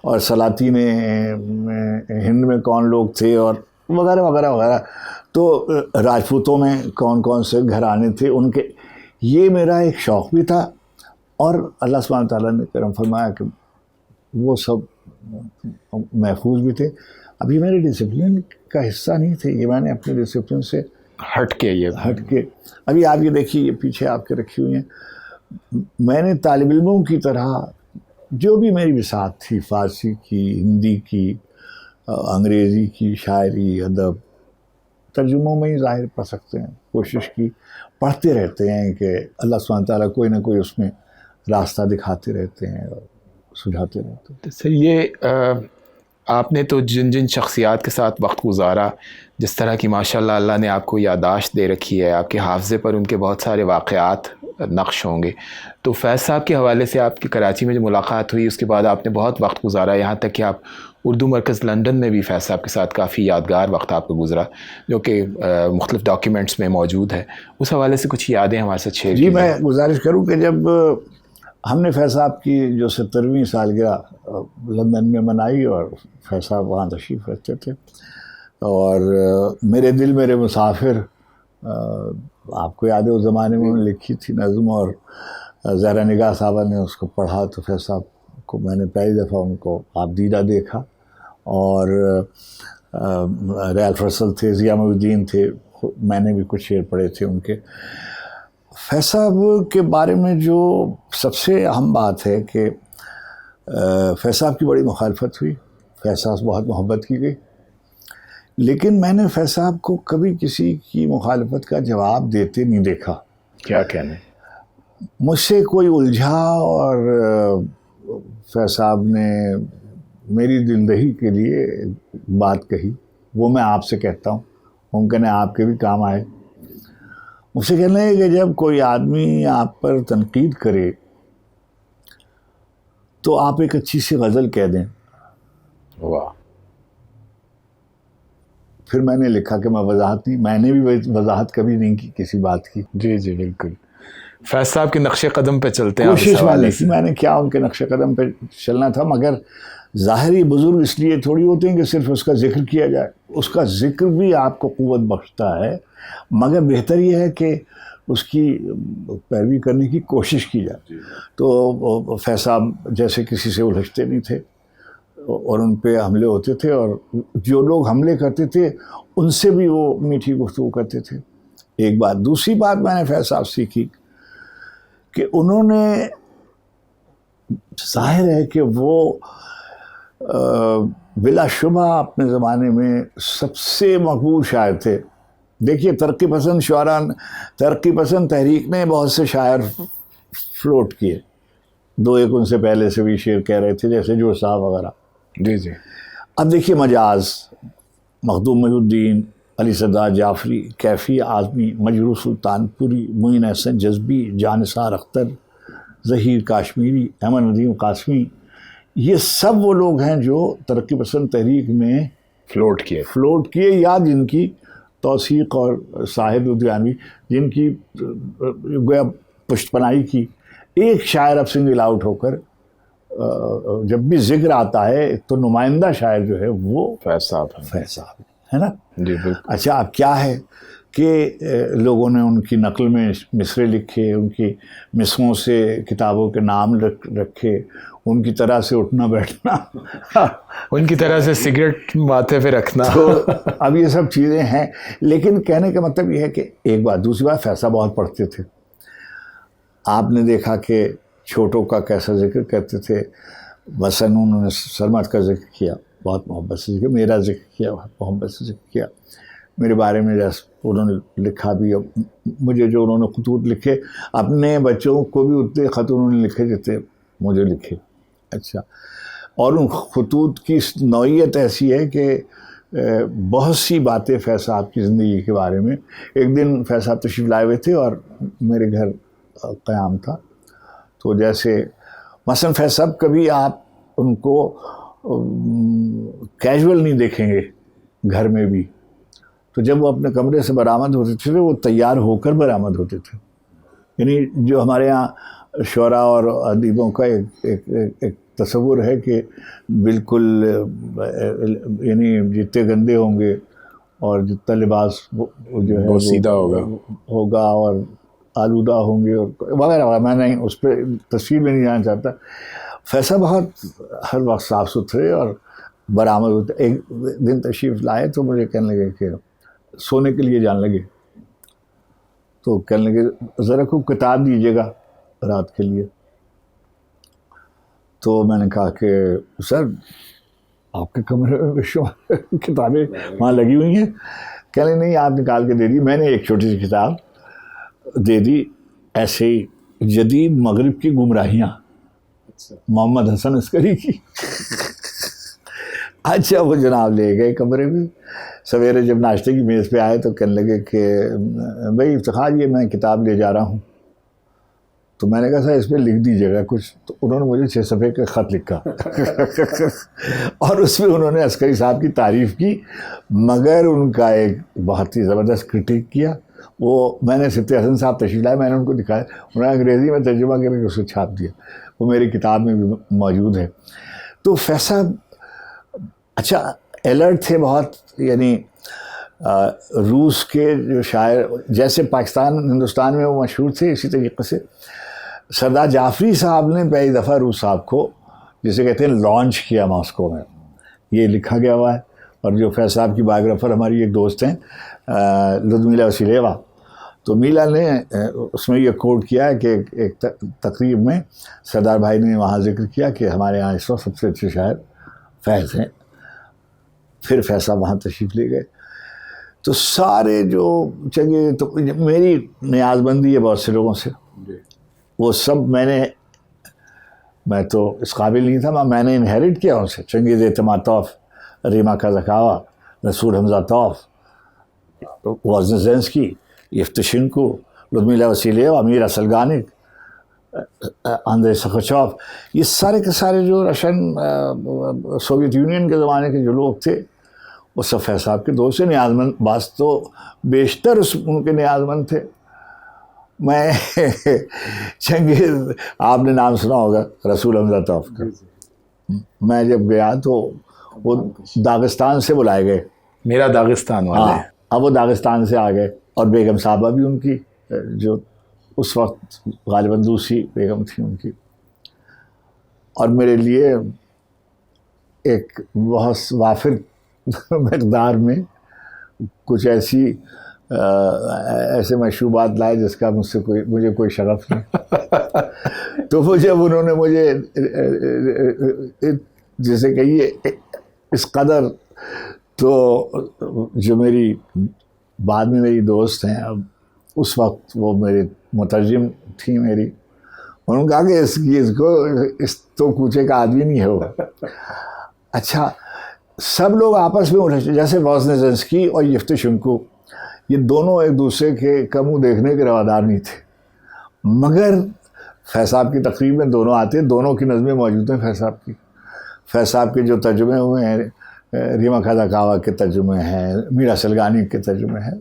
اور سلاطین ہند میں کون لوگ تھے, اور وغیرہ وغیرہ وغیرہ. تو راجپوتوں میں کون کون سے گھرانے تھے ان کے, یہ میرا ایک شوق بھی تھا. اور اللہ سبحانہ تعالیٰ نے کرم فرمایا کہ وہ سب محفوظ بھی تھے. ابھی میرے ڈسپلن کا حصہ نہیں تھے, یہ میں نے اپنے ڈسپلن سے ہٹ کے ابھی آپ یہ دیکھیے, یہ پیچھے آپ کے رکھی ہوئی ہیں, میں نے طالب علموں کی طرح جو بھی میری بساط تھی, فارسی کی, ہندی کی, انگریزی کی, شاعری, ادب, ترجموں میں ہی ظاہر پڑھ سکتے ہیں, کوشش کی, پڑھتے رہتے ہیں کہ اللہ سبحانہ تعالیٰ کوئی نہ کوئی اس میں راستہ دکھاتے رہتے ہیں اور سجھاتے رہتے ہیں. سر یہ آپ نے تو جن شخصیات کے ساتھ وقت گزارا, جس طرح کی ماشاءاللہ اللہ نے آپ کو یادداشت دے رکھی ہے, آپ کے حافظے پر ان کے بہت سارے واقعات نقش ہوں گے, تو فیض صاحب کے حوالے سے آپ کی کراچی میں جو ملاقات ہوئی اس کے بعد آپ نے بہت وقت گزارا, یہاں تک کہ آپ اردو مرکز لنڈن میں بھی فیض صاحب کے ساتھ کافی یادگار وقت آپ کو گزرا, جو کہ مختلف ڈاکیومنٹس میں موجود ہے. اس حوالے سے کچھ یادیں ہمارے ساتھ شیئر جی, میں گزارش کروں کہ جب ہم نے فیض صاحب کی جو 70ویں سالگرہ لندن میں منائی, اور فیض صاحب وہاں تشریف رکھتے تھے, اور میرے دل میرے مسافر آپ کو یاد ہے اس زمانے میں انہوں نے لکھی تھی نظم, اور زہرا نگاہ صاحبہ نے اس کو پڑھا, تو فیض صاحب کو میں نے پہلی دفعہ ان کو آپ دیدہ دیکھا, اور ریال فیصل تھے, ضیاء الدین تھے, میں نے بھی کچھ شعر پڑھے تھے ان کے. فیض صاحب کے بارے میں جو سب سے اہم بات ہے کہ فیض صاحب کی بڑی مخالفت ہوئی, فیض صاحب سے بہت محبت کی گئی, لیکن میں نے فیض صاحب کو کبھی کسی کی مخالفت کا جواب دیتے نہیں دیکھا. کیا کہنے, مجھ سے کوئی الجھا اور فیض صاحب نے میری دلدہی کے لیے بات کہی, وہ میں آپ سے کہتا ہوں, ممکن ہے آپ کے بھی کام آئے. مجھ سے کہنا ہے کہ جب کوئی آدمی آپ پر تنقید کرے تو آپ ایک اچھی سی غزل کہہ دیں. واہ. پھر میں نے لکھا کہ میں نے بھی وضاحت کبھی نہیں کی کسی بات کی. جی جی بالکل. فیض صاحب کے نقش قدم پہ چلتے ہیں, کوشش میں نے کیا ان کے نقش قدم پہ چلنا تھا, مگر ظاہری بزرگ اس لیے تھوڑی ہوتے ہیں کہ صرف اس کا ذکر کیا جائے, اس کا ذکر بھی آپ کو قوت بخشتا ہے, مگر بہتر یہ ہے کہ اس کی پیروی کرنے کی کوشش کی جائے. تو فیض صاحب جیسے کسی سے الجھتے نہیں تھے, اور ان پہ حملے ہوتے تھے, اور جو لوگ حملے کرتے تھے ان سے بھی وہ میٹھی گفتگو کرتے تھے. ایک بات. دوسری بات میں نے فیض صاحب سیکھی کہ انہوں نے, ظاہر ہے کہ وہ بلا شبہ اپنے زمانے میں سب سے مقبول شاعر تھے. دیکھیے ترقی پسند تحریک نے بہت سے شاعر فلوٹ کیے, دو ایک ان سے پہلے سے بھی شعر کہہ رہے تھے, جیسے جو صاحب وغیرہ. جی جی. اب دیکھیے مجاز, مخدوم محی الدین, علی صدار جعفری, کیفی اعظمی, مجروح سلطان پوری, معین احسن جذبی, جانثار اختر, ظہیر کاشمیری, احمد ندیم قاسمی, یہ سب وہ لوگ ہیں جو ترقی پسند تحریک میں فلوٹ کیے یا جن کی توثیق اور ساحر لدھیانوی جن کی گویا پشت پناہی کی. ایک شاعر اب سنگل آؤٹ ہو کر جب بھی ذکر آتا ہے تو نمائندہ شاعر جو ہے وہ فیض صاحب ہے نا. جی بالکل. اچھا اب کیا ہے کہ لوگوں نے ان کی نقل میں مصرے لکھے, ان کی مصروں سے کتابوں کے نام رکھے, ان کی طرح سے اٹھنا بیٹھنا, ان کی طرح سے سگریٹ ماتھے پہ رکھنا. تو اب یہ سب چیزیں ہیں. لیکن کہنے کا مطلب یہ ہے کہ ایک بات. دوسری بات, فیض صاحب بہت پڑھتے تھے. آپ نے دیکھا کہ چھوٹوں کا کیسا ذکر کرتے تھے. مثلاً انہوں نے سرمد کا ذکر کیا, بہت محبت سے ذکر, میرا ذکر کیا, بہت محبت سے ذکر کیا. میرے بارے میں جیسے انہوں نے لکھا بھی, مجھے جو انہوں نے خطوط لکھے, اپنے بچوں کو بھی اتنے خط انہوں نے لکھے جتنے مجھے لکھے. اچھا, اور ان خطوط کی نوعیت ایسی ہے کہ بہت سی باتیں فیض صاحب کی زندگی کے بارے میں. ایک دن فیض صاحب تشریف لائے ہوئے تھے اور میرے گھر قیام تھا. تو جیسے مثلاً فیض صاحب کبھی آپ ان کو کیجول نہیں دیکھیں گے گھر میں بھی. تو جب وہ اپنے کمرے سے برآمد ہوتے تھے وہ تیار ہو کر برآمد ہوتے تھے. یعنی جو ہمارے ہاں شعراء اور ادیبوں کا ایک تصور ہے کہ بالکل یعنی جتنے گندے ہوں گے اور جتنا لباس جو ہے وہ سیدھا ہوگا اور آلودہ ہوں گے اور وغیرہ وغیرہ. میں نہیں اس پہ تصویر میں نہیں جانا چاہتا. فیصلہ بہت ہر وقت صاف ستھرے اور برآمد ہوتے. ایک دن تشریف لائے تو مجھے کہنے لگے کہ سونے کے لیے جانے لگے. تو کہنے لگے ذرا کوئی کتاب دیجیے گا رات کے لیے. تو میں نے کہا کہ سر آپ کے کمرے میں کتابیں وہاں لگی ہوئی ہیں. کہنے نہیں, آپ نکال کے دے دی. میں نے ایک چھوٹی سی کتاب دے دی, ایسے ہی جدید مغرب کی گمراہیاں, محمد حسن عسکری کی. اچھا وہ جناب لے گئے کمرے میں. سویرے جب ناشتے کی میز پہ آئے تو کہنے لگے کہ بھائی افتخار یہ میں کتاب لے جا رہا ہوں. تو میں نے کہا سر اس پہ لکھ دیجیے گا کچھ. تو انہوں نے مجھے 6 صفحے کا خط لکھا اور اس میں انہوں نے عسکری صاحب کی تعریف کی, مگر ان کا ایک بہت ہی زبردست کرٹیک کیا. وہ میں نے صفت حسن صاحب تشریف لائے, میں نے ان کو دکھایا, انہوں نے انگریزی میں ترجمہ کر کے اس کو چھاپ دیا. وہ میری کتاب میں بھی موجود ہے. تو فیض صاحب اچھا الرٹ تھے بہت. یعنی روس کے جو شاعر جیسے پاکستان ہندوستان میں وہ مشہور تھے, اسی طریقے سے سردار جعفری صاحب نے پہلی دفعہ روس صاحب کو جسے کہتے ہیں لانچ کیا ماسکو میں. یہ لکھا گیا ہوا ہے. اور جو فیض صاحب کی بایوگرافر ہماری ایک دوست ہیں لودمیلا وسیلیوا, تو میلا نے اس میں یہ کوٹ کیا ہے کہ ایک تقریب میں سردار بھائی نے وہاں ذکر کیا کہ ہمارے یہاں اس وقت سب سے اچھے شاعر فیض ہیں. پھر فیض صاحب وہاں تشریف لے گئے. تو سارے جو چنگے, تو میری نیاز بندی ہے بہت سے لوگوں سے, وہ سب میں تو اس قابل نہیں تھا, میں نے انہیریٹ کیا ان سے. چنگیز اعتماد توف, ریما کازاکاوا, رسول حمزہ توف, وازنزینسکی, یفتشنکو, لودمیلا وسیلیوا, امیر اسلگانک, اندرے سخوچوف, یہ سارے کے سارے جو رشین سوویت یونین کے زمانے کے جو لوگ تھے وہ سب فیض صاحب کے دوست سے نیاز مند. بعض تو بیشتر ان کے نیاز مند تھے. میں چنگیز, آپ نے نام سنا ہوگا رسول حمزہ توف کا. میں جب گیا تو وہ داغستان سے بلائے گئے. میرا داغستان والے. ہاں, اب وہ داغستان سے آ گئے. اور بیگم صاحبہ بھی ان کی, جو اس وقت غالباً دوسری بیگم تھی ان کی. اور میرے لیے ایک بہت وافر مقدار میں کچھ ایسے مشروبات لائے جس کا مجھے کوئی شغف نہیں. تو وہ جب انہوں نے مجھے جیسے کہیے اس قدر, تو جو میری بعد میں میری دوست ہیں, اب اس وقت وہ میرے مترجم تھی میری, انہوں نے کہا کہ اس تو کوچے کا آدمی نہیں ہے وہ. اچھا سب لوگ آپس میں الجھے, جیسے وازنزینسکی اور یفتشنکو, یہ دونوں ایک دوسرے کے کمو دیکھنے کے روادار نہیں تھے. مگر فیض صاحب کی تقریب میں دونوں آتے, دونوں کی نظمیں موجود ہیں فیض صاحب کی. فیض صاحب کے جو ترجمے ہوئے ہیں ریما کھاداکاوا کے ترجمے ہیں, میرا سلگانی کے ترجمے ہیں.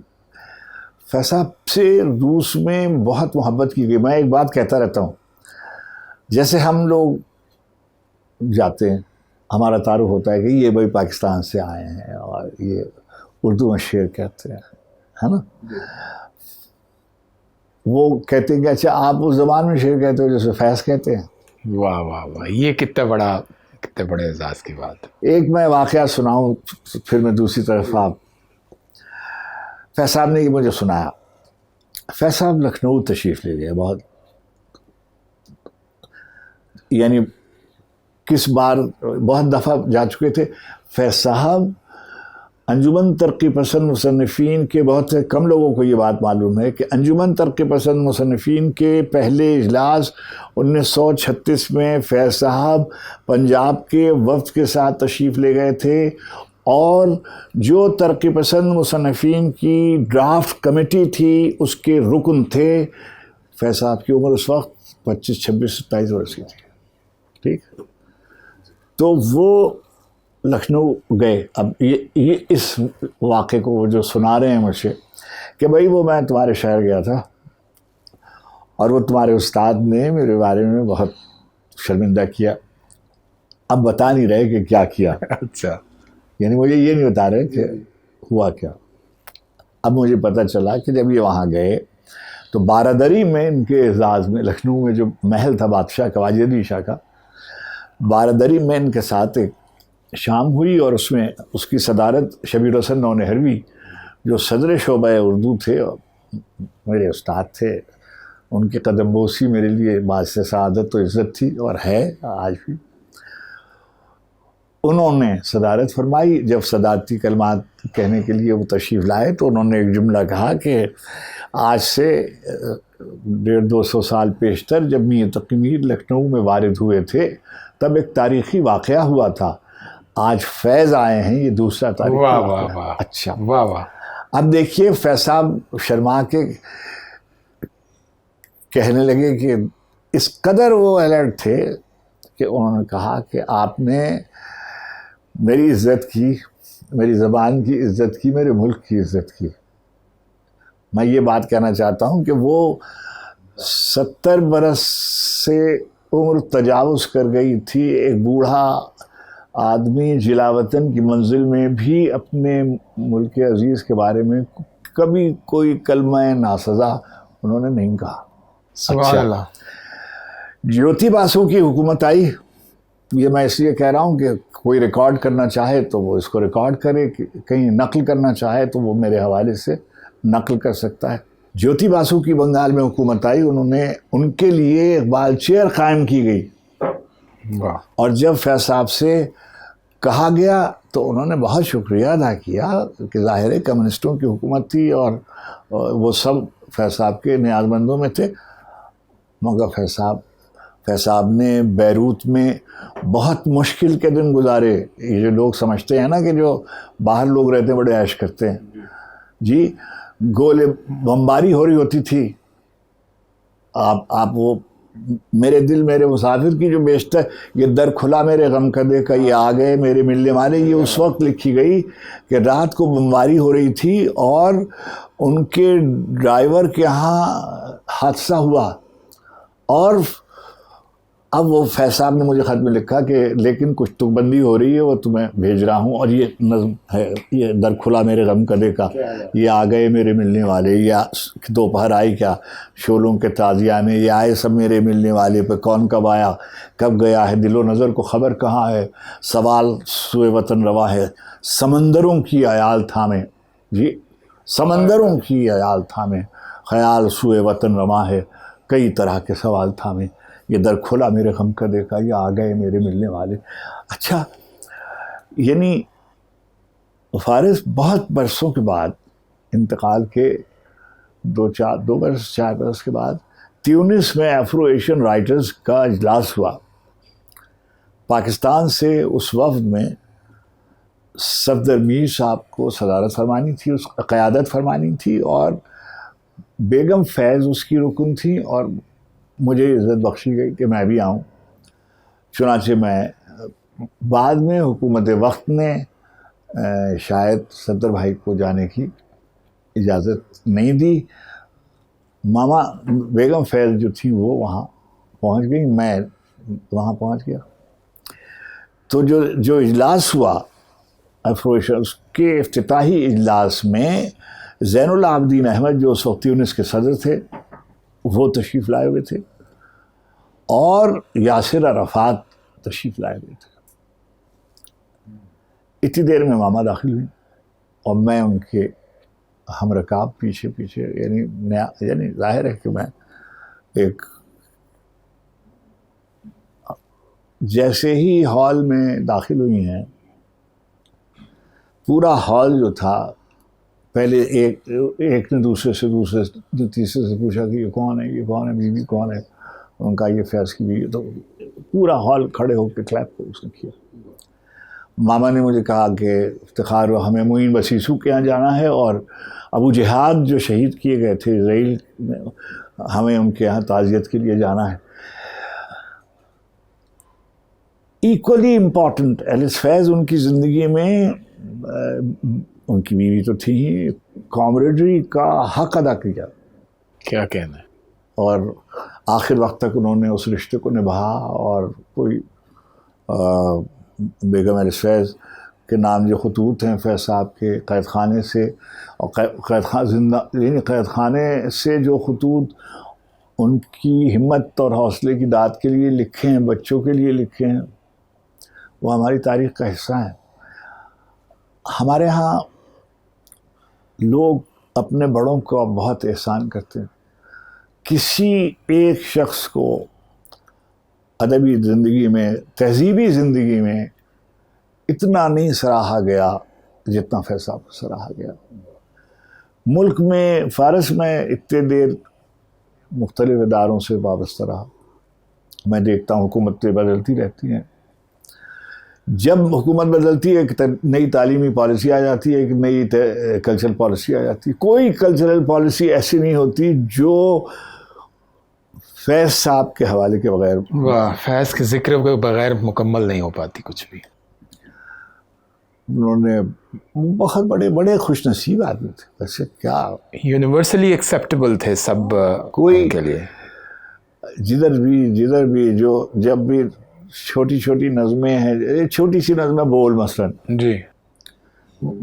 فیض صاحب سے روس میں بہت محبت کی گئی. میں ایک بات کہتا رہتا ہوں, جیسے ہم لوگ جاتے ہیں, ہمارا تعارف ہوتا ہے کہ یہ بھائی پاکستان سے آئے ہیں اور یہ اردو میں شعر کہتے ہیں, ہے نا. وہ کہتے ہیں کہ اچھا آپ اس زبان میں شعر کہتے ہو جیسے فیض کہتے ہیں. واہ واہ واہ, یہ کتنے بڑے اعزاز کی بات. ایک میں واقعہ سناؤں, پھر میں دوسری طرف. آپ فیض صاحب نے یہ مجھے سنایا. فیض صاحب لکھنؤ تشریف لے گئے, یعنی کس بار بہت دفعہ جا چکے تھے. فیض صاحب انجمن ترقی پسند مصنفین کے, بہت سے کم لوگوں کو یہ بات معلوم ہے کہ انجمن ترقی پسند مصنفین کے پہلے اجلاس 1936 میں فیض صاحب پنجاب کے وفد کے ساتھ تشریف لے گئے تھے, اور جو ترقی پسند مصنفین کی ڈرافٹ کمیٹی تھی اس کے رکن تھے. فیض صاحب کی عمر اس وقت 25, 26, 27 برس کی تھی. ٹھیک, تو وہ لکھنؤ گئے. اب یہ اس واقعے کو وہ جو سنا رہے ہیں مجھے کہ بھائی وہ میں تمہارے شہر گیا تھا اور وہ تمہارے استاد نے میرے بارے میں بہت شرمندہ کیا. اب بتا نہیں رہے کہ کیا کیا. اچھا, یعنی مجھے یہ نہیں بتا رہے کہ ہوا کیا. اب مجھے پتہ چلا کہ جب یہ وہاں گئے تو بارادری میں ان کے اعزاز میں, لکھنؤ میں جو محل تھا بادشاہ کا, واجد علی شاہ کا, بارادری میں ان کے ساتھ ایک شام ہوئی, اور اس میں اس کی صدارت شبیر حسن نونہروی جو صدر شعبہ اردو تھے اور میرے استاد تھے, ان کی قدم بوسی میرے لیے باعث سعادت و عزت تھی اور ہے آج بھی. انہوں نے صدارت فرمائی. جب صدارتی کلمات کہنے کے لیے وہ تشریف لائے تو انہوں نے ایک جملہ کہا کہ آج سے 150-200 سال پیشتر جب میر تقی میر لکھنؤ میں وارد ہوئے تھے تب ایک تاریخی واقعہ ہوا تھا, آج فیض آئے ہیں, یہ دوسرا تاریخی واقعہ. واہ. اچھا, واہ واہ. اب دیکھیے فیض صاحب شرما کے کہنے لگے کہ اس قدر وہ الرٹ تھے کہ انہوں نے کہا کہ آپ نے میری عزت کی, میری زبان کی عزت کی, میرے ملک کی عزت کی. میں یہ بات کہنا چاہتا ہوں کہ وہ 70 برس سے عمر تجاوز کر گئی تھی. ایک بوڑھا آدمی جلاوطن کی منزل میں بھی اپنے ملک عزیز کے بارے میں کبھی کوئی کلمہ ناسزا انہوں نے نہیں کہا. سبحان اللہ. جیوتی باسو کی حکومت آئی. یہ میں اس لیے کہہ رہا ہوں کہ کوئی ریکارڈ کرنا چاہے تو وہ اس کو ریکارڈ کرے, کہیں نقل کرنا چاہے تو وہ میرے حوالے سے نقل کر سکتا ہے. جیوتی باسو کی بنگال میں حکومت آئی, ان کے لیے اقبال چیئر قائم کی گئی. اور جب فیض صاحب سے کہا گیا تو انہوں نے بہت شکریہ ادا کیا کہ ظاہر ہے کمیونسٹوں کی حکومت تھی اور وہ سب فیض صاحب کے نیاز مندوں میں تھے. مگر فیض صاحب نے بیروت میں بہت مشکل کے دن گزارے. یہ جو لوگ سمجھتے ہیں نا کہ جو باہر لوگ رہتے ہیں بڑے عیش کرتے ہیں, جی گولے بمباری ہو رہی ہوتی تھی. آپ وہ میرے دل میرے مسافر کی جو بیشتر یہ در کھلا میرے غم کا دے کا, یہ آ گئے میرے ملنے والے, یہ اس وقت لکھی گئی کہ رات کو بمباری ہو رہی تھی اور ان کے ڈرائیور کے ہاں حادثہ ہوا. اور اب وہ فیض صاحب نے مجھے خط میں لکھا کہ لیکن کچھ تک بندی ہو رہی ہے, وہ تمہیں بھیج رہا ہوں. اور یہ نظم ہے, یہ در کھلا میرے غم کدے کا, یہ آ گئے میرے ملنے والے, یا دوپہر آئی کیا شولوں کے تازیہ میں, یہ آئے سب میرے ملنے والے پہ, کون کب آیا کب گیا ہے, دل و نظر کو خبر کہاں ہے, سوال سوئے وطن روا ہے, سمندروں کی عیال تھامے, جی سمندروں کی عیال تھامے, خیال سوئے وطن رواں ہے, کئی طرح کے سوال تھامے, یہ در کھلا میرے غم کا دیکھا, یہ آ گئے میرے ملنے والے. اچھا, یعنی فارس بہت برسوں کے بعد انتقال کے 4 برس کے بعد تیونس میں افرو ایشین رائٹرز کا اجلاس ہوا. پاکستان سے اس وفد میں صفدر میر صاحب کو صدارت فرمانی تھی, اس قیادت فرمانی تھی, اور بیگم فیض اس کی رکن تھی, اور مجھے عزت بخشی گئی کہ میں بھی آؤں. چنانچہ میں بعد میں حکومت وقت نے شاید صدر بھائی کو جانے کی اجازت نہیں دی. ماما بیگم فیض جو تھی وہ وہاں پہنچ گئی, میں وہاں پہنچ گیا. تو جو اجلاس ہوا افروز اس کے افتتاحی اجلاس میں زین العابدین احمد جو اس وقت یونس کے صدر تھے وہ تشریف لائے ہوئے تھے, اور یاسر عرفات تشریف لائے ہوئے تھے. اتنی دیر میں ماما داخل ہوئی اور میں ان کے ہم رکاب پیچھے پیچھے, یعنی ظاہر ہے کہ میں ایک جیسے ہی ہال میں داخل ہوئی ہیں پورا ہال جو تھا, پہلے ایک نے دوسرے سے تیسرے سے پوچھا کہ یہ کون ہے, یہ کون ہے, بیوی کون ہے, ان کا یہ فیض کی بیوی. تو پورا ہال کھڑے ہو کے کلیپ کو اس نے کیا. ماما نے مجھے کہا کہ افتخار ہوا, ہمیں معین بسیسو کے یہاں جانا ہے, اور ابو جہاد جو شہید کیے گئے تھے اسرائیل میں, ہمیں ان کے یہاں تعزیت کے لیے جانا ہے. ایکولی امپورٹنٹ ایلس فیض ان کی زندگی میں, ان کی بیوی تو تھی ہی, کامریڈری کا حق ادا کیا, کیا کہنا ہے, اور آخر وقت تک انہوں نے اس رشتے کو نبھا. اور کوئی بیگم ایلس فیض کے نام جو خطوط ہیں فیض صاحب کے قید خانے سے, اور قید خانے سے جو خطوط ان کی ہمت اور حوصلے کی داد کے لیے لکھے ہیں, بچوں کے لیے لکھے ہیں, وہ ہماری تاریخ کا حصہ ہیں. ہمارے ہاں لوگ اپنے بڑوں کو بہت احسان کرتے ہیں. کسی ایک شخص کو ادبی زندگی میں, تہذیبی زندگی میں اتنا نہیں سراہا گیا جتنا فیض صاحب کو سراہا گیا. ملک میں فارس میں اتنے دیر مختلف اداروں سے وابستہ رہا, میں دیکھتا ہوں حکومتیں بدلتی رہتی ہیں. جب حکومت بدلتی ہے ایک نئی تعلیمی پالیسی آ جاتی ہے, ایک نئی کلچرل پالیسی آ جاتی ہے. کوئی کلچرل پالیسی ایسی نہیں ہوتی جو فیض صاحب کے حوالے کے بغیر, فیض کے ذکر کے بغیر مکمل نہیں ہو پاتی کچھ بھی. انہوں نے بہت بڑے خوش نصیب آدمی تھے. ویسے کیا یونیورسلی ایکسیپٹیبل تھے سب کوئی کے لیے. جدھر بھی جو جب بھی چھوٹی نظمیں ہیں, چھوٹی سی نظمیں بول مثلاً, جی,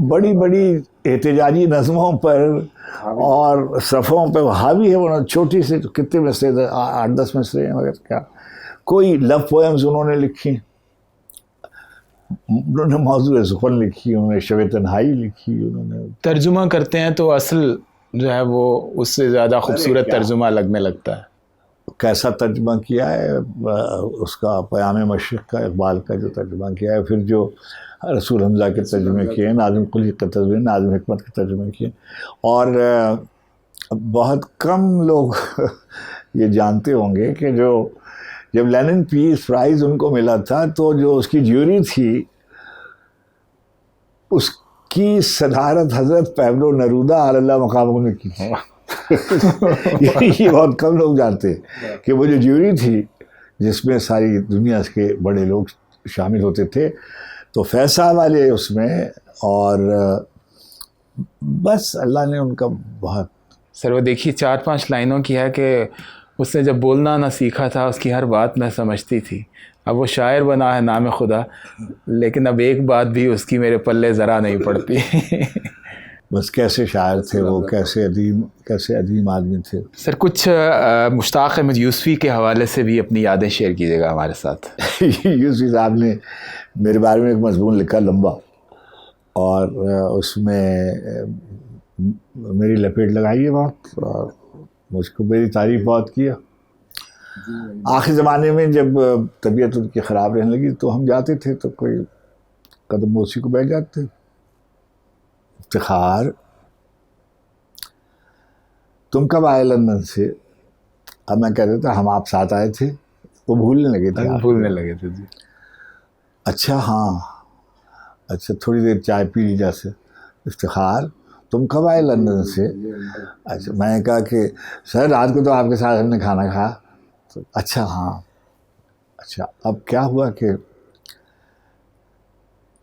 بڑی احتجاجی نظموں پر اور صفوں پہ حاوی ہے. وہ چھوٹی سے کتنے مصرے, 8-10 مصرے ہیں مگر کیا. کوئی لو پوئمز انہوں نے لکھی, انہوں نے موضوع سخن لکھی, انہوں نے شب تنہائی لکھی, انہوں نے ترجمہ کرتے ہیں تو اصل جو ہے وہ اس سے زیادہ خوبصورت ترجمہ لگنے لگتا ہے. کیسا ترجمہ کیا ہے اس کا, پیام مشرق کا, اقبال کا جو ترجمہ کیا ہے, پھر جو رسول حمزہ کے ترجمے کیے, ناظم قلی کے ترجمے, ناظم حکمت کے ترجمے کیے. اور بہت کم لوگ یہ جانتے ہوں گے کہ جب لینن پیس پرائز ان کو ملا تھا تو جو اس کی جیوری تھی اس کی صدارت حضرت پیبلو نرودا علی اللہ مقامہ نے کی تھی. یہ بہت کم لوگ جانتے کہ وہ جو جیوری تھی جس میں ساری دنیا کے بڑے لوگ شامل ہوتے تھے, تو فیض صاحب والے اس میں, اور بس اللہ نے ان کا بہت. سر وہ دیکھیے 4-5 لائنوں کی ہے کہ اس نے جب بولنا نہ سیکھا تھا اس کی ہر بات میں سمجھتی تھی. اب وہ شاعر بنا ہے نام خدا, لیکن اب ایک بات بھی اس کی میرے پلے ذرا نہیں پڑتی. بس کیسے شاعر تھے وہ, کیسے عظیم آدمی تھے. سر کچھ مشتاق احمد یوسفی کے حوالے سے بھی اپنی یادیں شیئر کیجیے گا ہمارے ساتھ. یوسفی صاحب نے میرے بارے میں ایک مضمون لکھا لمبا, اور اس میں میری لپیٹ لگائی ہے بہت, اور مجھ کو میری تعریف بہت کیا. آخر زمانے میں جب طبیعت ان کی خراب رہنے لگی تو ہم جاتے تھے تو کوئی قدم بوسی کو بیٹھ جاتے. افتخار تم کب آئے لندن سے؟ اب میں کہہ دیتا ہم آپ ساتھ آئے تھے. وہ بھولنے لگے تھے. جی. اچھا ہاں, اچھا تھوڑی دیر چائے پی لی جیسے. افتخار تم کب آئے لندن سے؟ اچھا میں نے کہا کہ سر رات کو تو آپ کے ساتھ ہم نے کھانا کھایا. اچھا ہاں, اچھا اب کیا ہوا کہ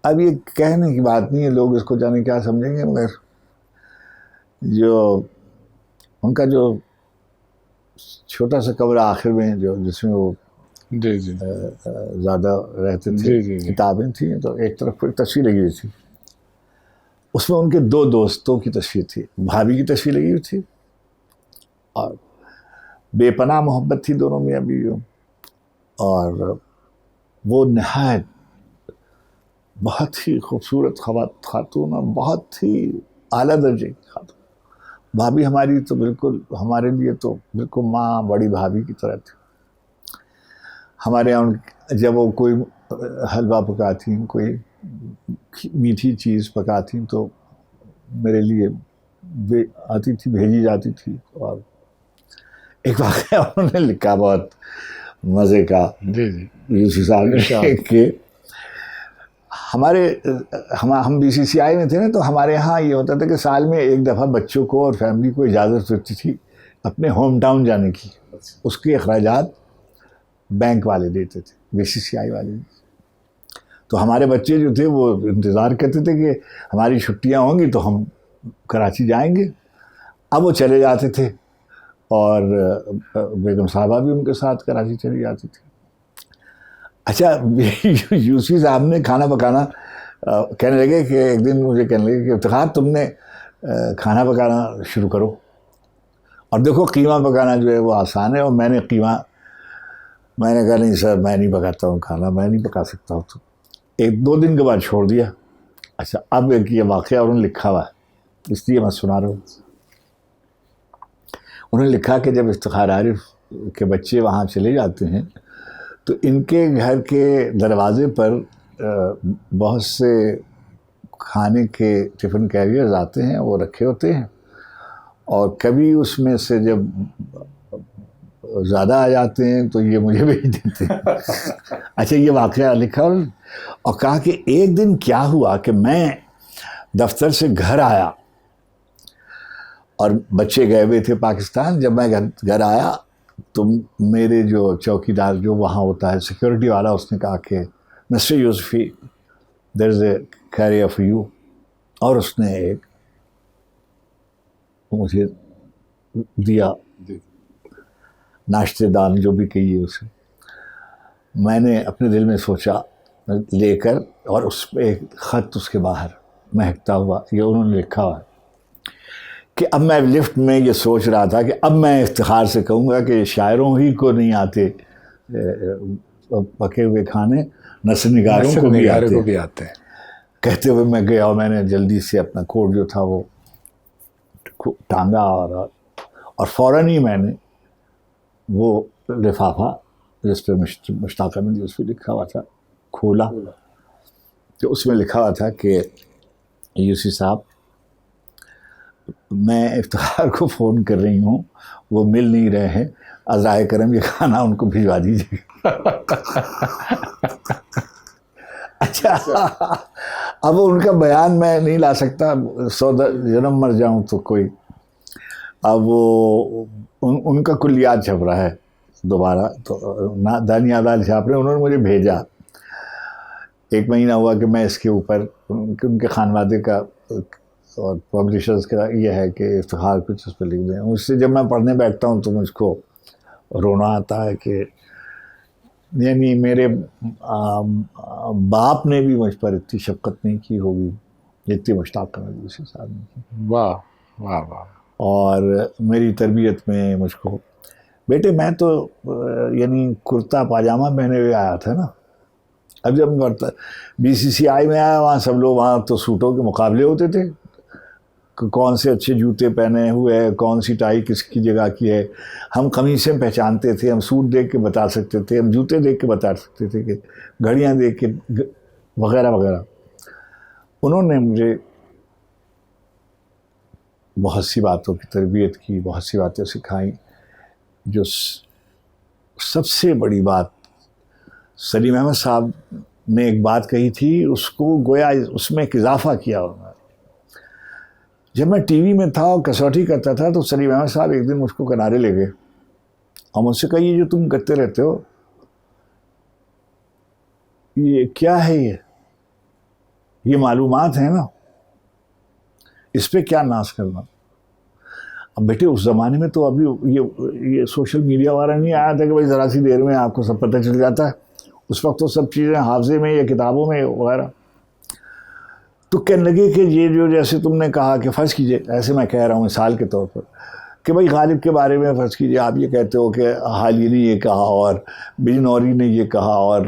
اب یہ کہنے کی بات نہیں ہے، لوگ اس کو جانے کیا سمجھیں گے، مگر جو ان کا جو چھوٹا سا کمرہ آخر میں جو جس میں وہ جی جی زیادہ رہتے تھے، کتابیں تھیں، تو ایک طرف کوئی تصویر لگی ہوئی تھی، اس میں ان کے 2 دوستوں کی تصویر تھی، بھابھی کی تصویر لگی ہوئی تھی، اور بے پناہ محبت تھی دونوں میاں بیویوں، اور وہ نہایت بہت ہی خوبصورت خاتون اور بہت ہی اعلیٰ درجے کی خاتون. بھابھی ہماری تو بالکل، ہمارے لیے تو بالکل ماں، بڑی بھابھی کی طرح تھی. ہمارے یہاں جب وہ کوئی حلوہ پکاتی، کوئی میٹھی چیز پکاتی تو میرے لیے آتی تھی، بھیجی جاتی تھی. اور ایک واقعہ انہوں نے لکھا بہت مزے کا، جی جی یوسف صاحب نے، کہ ہم بی سی سی آئی میں تھے نا، تو ہمارے ہاں یہ ہوتا تھا کہ سال میں ایک دفعہ بچوں کو اور فیملی کو اجازت ہوتی تھی اپنے ہوم ٹاؤن جانے کی. اس کے اخراجات بینک والے دیتے تھے، بی سی سی آئی والے. تو ہمارے بچے جو تھے وہ انتظار کرتے تھے کہ ہماری چھٹیاں ہوں گی تو ہم کراچی جائیں گے. اب وہ چلے جاتے تھے، اور بیگم صاحبہ بھی ان کے ساتھ کراچی چلی جاتی تھی. اچھا، یوسفی صاحب نے کھانا پکانا کہنے لگے کہ ایک دن مجھے کہنے لگے کہ افتخار تم نے کھانا پکانا شروع کرو، اور دیکھو قیمہ پکانا جو ہے وہ آسان ہے، اور میں نے کہا نہیں سر، میں نہیں پکاتا ہوں کھانا، میں نہیں پکا سکتا ہوں. تو 1-2 دن کے بعد چھوڑ دیا. اچھا، اب ایک یہ واقعہ انہوں نے لکھا ہوا ہے، اس لیے میں سنا رہا ہوں. انہوں نے لکھا کہ جب افتخار عارف کے بچے وہاں چلے جاتے ہیں تو ان کے گھر کے دروازے پر بہت سے کھانے کے ٹفن کیریئرز آتے ہیں، وہ رکھے ہوتے ہیں، اور کبھی اس میں سے جب زیادہ آ جاتے ہیں تو یہ مجھے بھیج دیتے ہیں. اچھا، یہ واقعہ لکھا اور کہا کہ ایک دن کیا ہوا کہ میں دفتر سے گھر آیا اور بچے گئے ہوئے تھے پاکستان. جب میں گھر آیا تو میرے جو چوکیدار جو وہاں ہوتا ہے سیکورٹی والا، اس نے کہا کہ mister Yousufi there is a career for you, اور اس نے ایک مجھے دیا ناشتے دان جو بھی کہیے اسے. میں نے اپنے دل میں سوچا لے کر، اور اس پہ ایک خط اس کے باہر مہکتا ہوا، یہ انہوں نے لکھا ہوا کہ اب میں لفٹ میں یہ سوچ رہا تھا کہ اب میں افتخار سے کہوں گا کہ شاعروں ہی کو نہیں آتے پکے ہوئے کھانے، نثر نگاروں کو بھی آتے. کہتے ہوئے میں گیا اور میں نے جلدی سے اپنا کوٹ جو تھا وہ ٹانگا، اور فوراً ہی میں نے وہ لفافہ جس پہ مشتاق احمد یوسفی لکھا ہوا تھا کھولا. تو اس میں لکھا ہوا تھا کہ یوسفی صاحب، میں افتخار کو فون کر رہی ہوں، وہ مل نہیں رہے ہیں، عزائے کرم یہ کھانا ان کو بھجوا دیجیے. اچھا، اب ان کا بیان میں نہیں لا سکتا، 100 جنم مر جاؤں تو کوئی. اب وہ ان کا کلیات چھپ رہا ہے دوبارہ، تو دانیہ دال چھاپ رہے. انہوں نے مجھے بھیجا، 1 مہینہ ہوا کہ میں اس کے اوپر ان کے خانوادے کا اور پبلشرز کا یہ ہے کہ افتخار کچھ اس پہ لکھ دیں. اس سے جب میں پڑھنے بیٹھتا ہوں تو مجھ کو رونا آتا ہے کہ یعنی میرے باپ نے بھی مجھ پر اتنی شفقت نہیں کی ہوگی جتنی مشتاق احمد یوسفی صاحب نے کی. واہ واہ واہ. اور میری تربیت میں مجھ کو، بیٹے میں تو یعنی کرتا پاجامہ پہنے ہوئے آیا تھا نا. اب جب بی سی سی آئی میں آیا، وہاں سب لوگ، وہاں تو سوٹوں کے مقابلے ہوتے تھے، کون سے اچھے جوتے پہنے ہوئے ہے، کون سی ٹائی کس کی جگہ کی ہے. ہم قمیصیں پہچانتے تھے، ہم سوٹ دیکھ کے بتا سکتے تھے، ہم جوتے دیکھ کے بتا سکتے تھے، کہ گھڑیاں دیکھ کے وغیرہ وغیرہ. انہوں نے مجھے بہت سی باتوں کی تربیت کی، بہت سی باتیں سکھائیں. جو سب سے بڑی بات سلیم احمد صاحب نے ایک بات کہی تھی، اس کو گویا اس میں ایک اضافہ کیا انہوں نے. جب میں ٹی وی میں تھا اور کسوٹی کرتا تھا تو سلیم احمد صاحب ایک دن مجھ کو کنارے لے گئے اور مجھ سے کہا، یہ جو تم کرتے رہتے ہو یہ کیا ہے؟ یہ معلومات ہیں نا، اس پہ کیا ناز کرنا. اب بیٹے اس زمانے میں تو ابھی یہ سوشل میڈیا والا نہیں آیا تھا کہ بھائی ذرا سی دیر میں آپ کو سب پتہ چل جاتا ہے. اس وقت تو سب چیزیں حافظے میں یا کتابوں میں وغیرہ. تو کہنے لگے کہ یہ جو جیسے تم نے کہا کہ فرض کیجئے، ایسے میں کہہ رہا ہوں مثال کے طور پر، کہ بھائی غالب کے بارے میں فرض کیجئے آپ یہ کہتے ہو کہ حالی نے یہ کہا اور بجنوری نے یہ کہا اور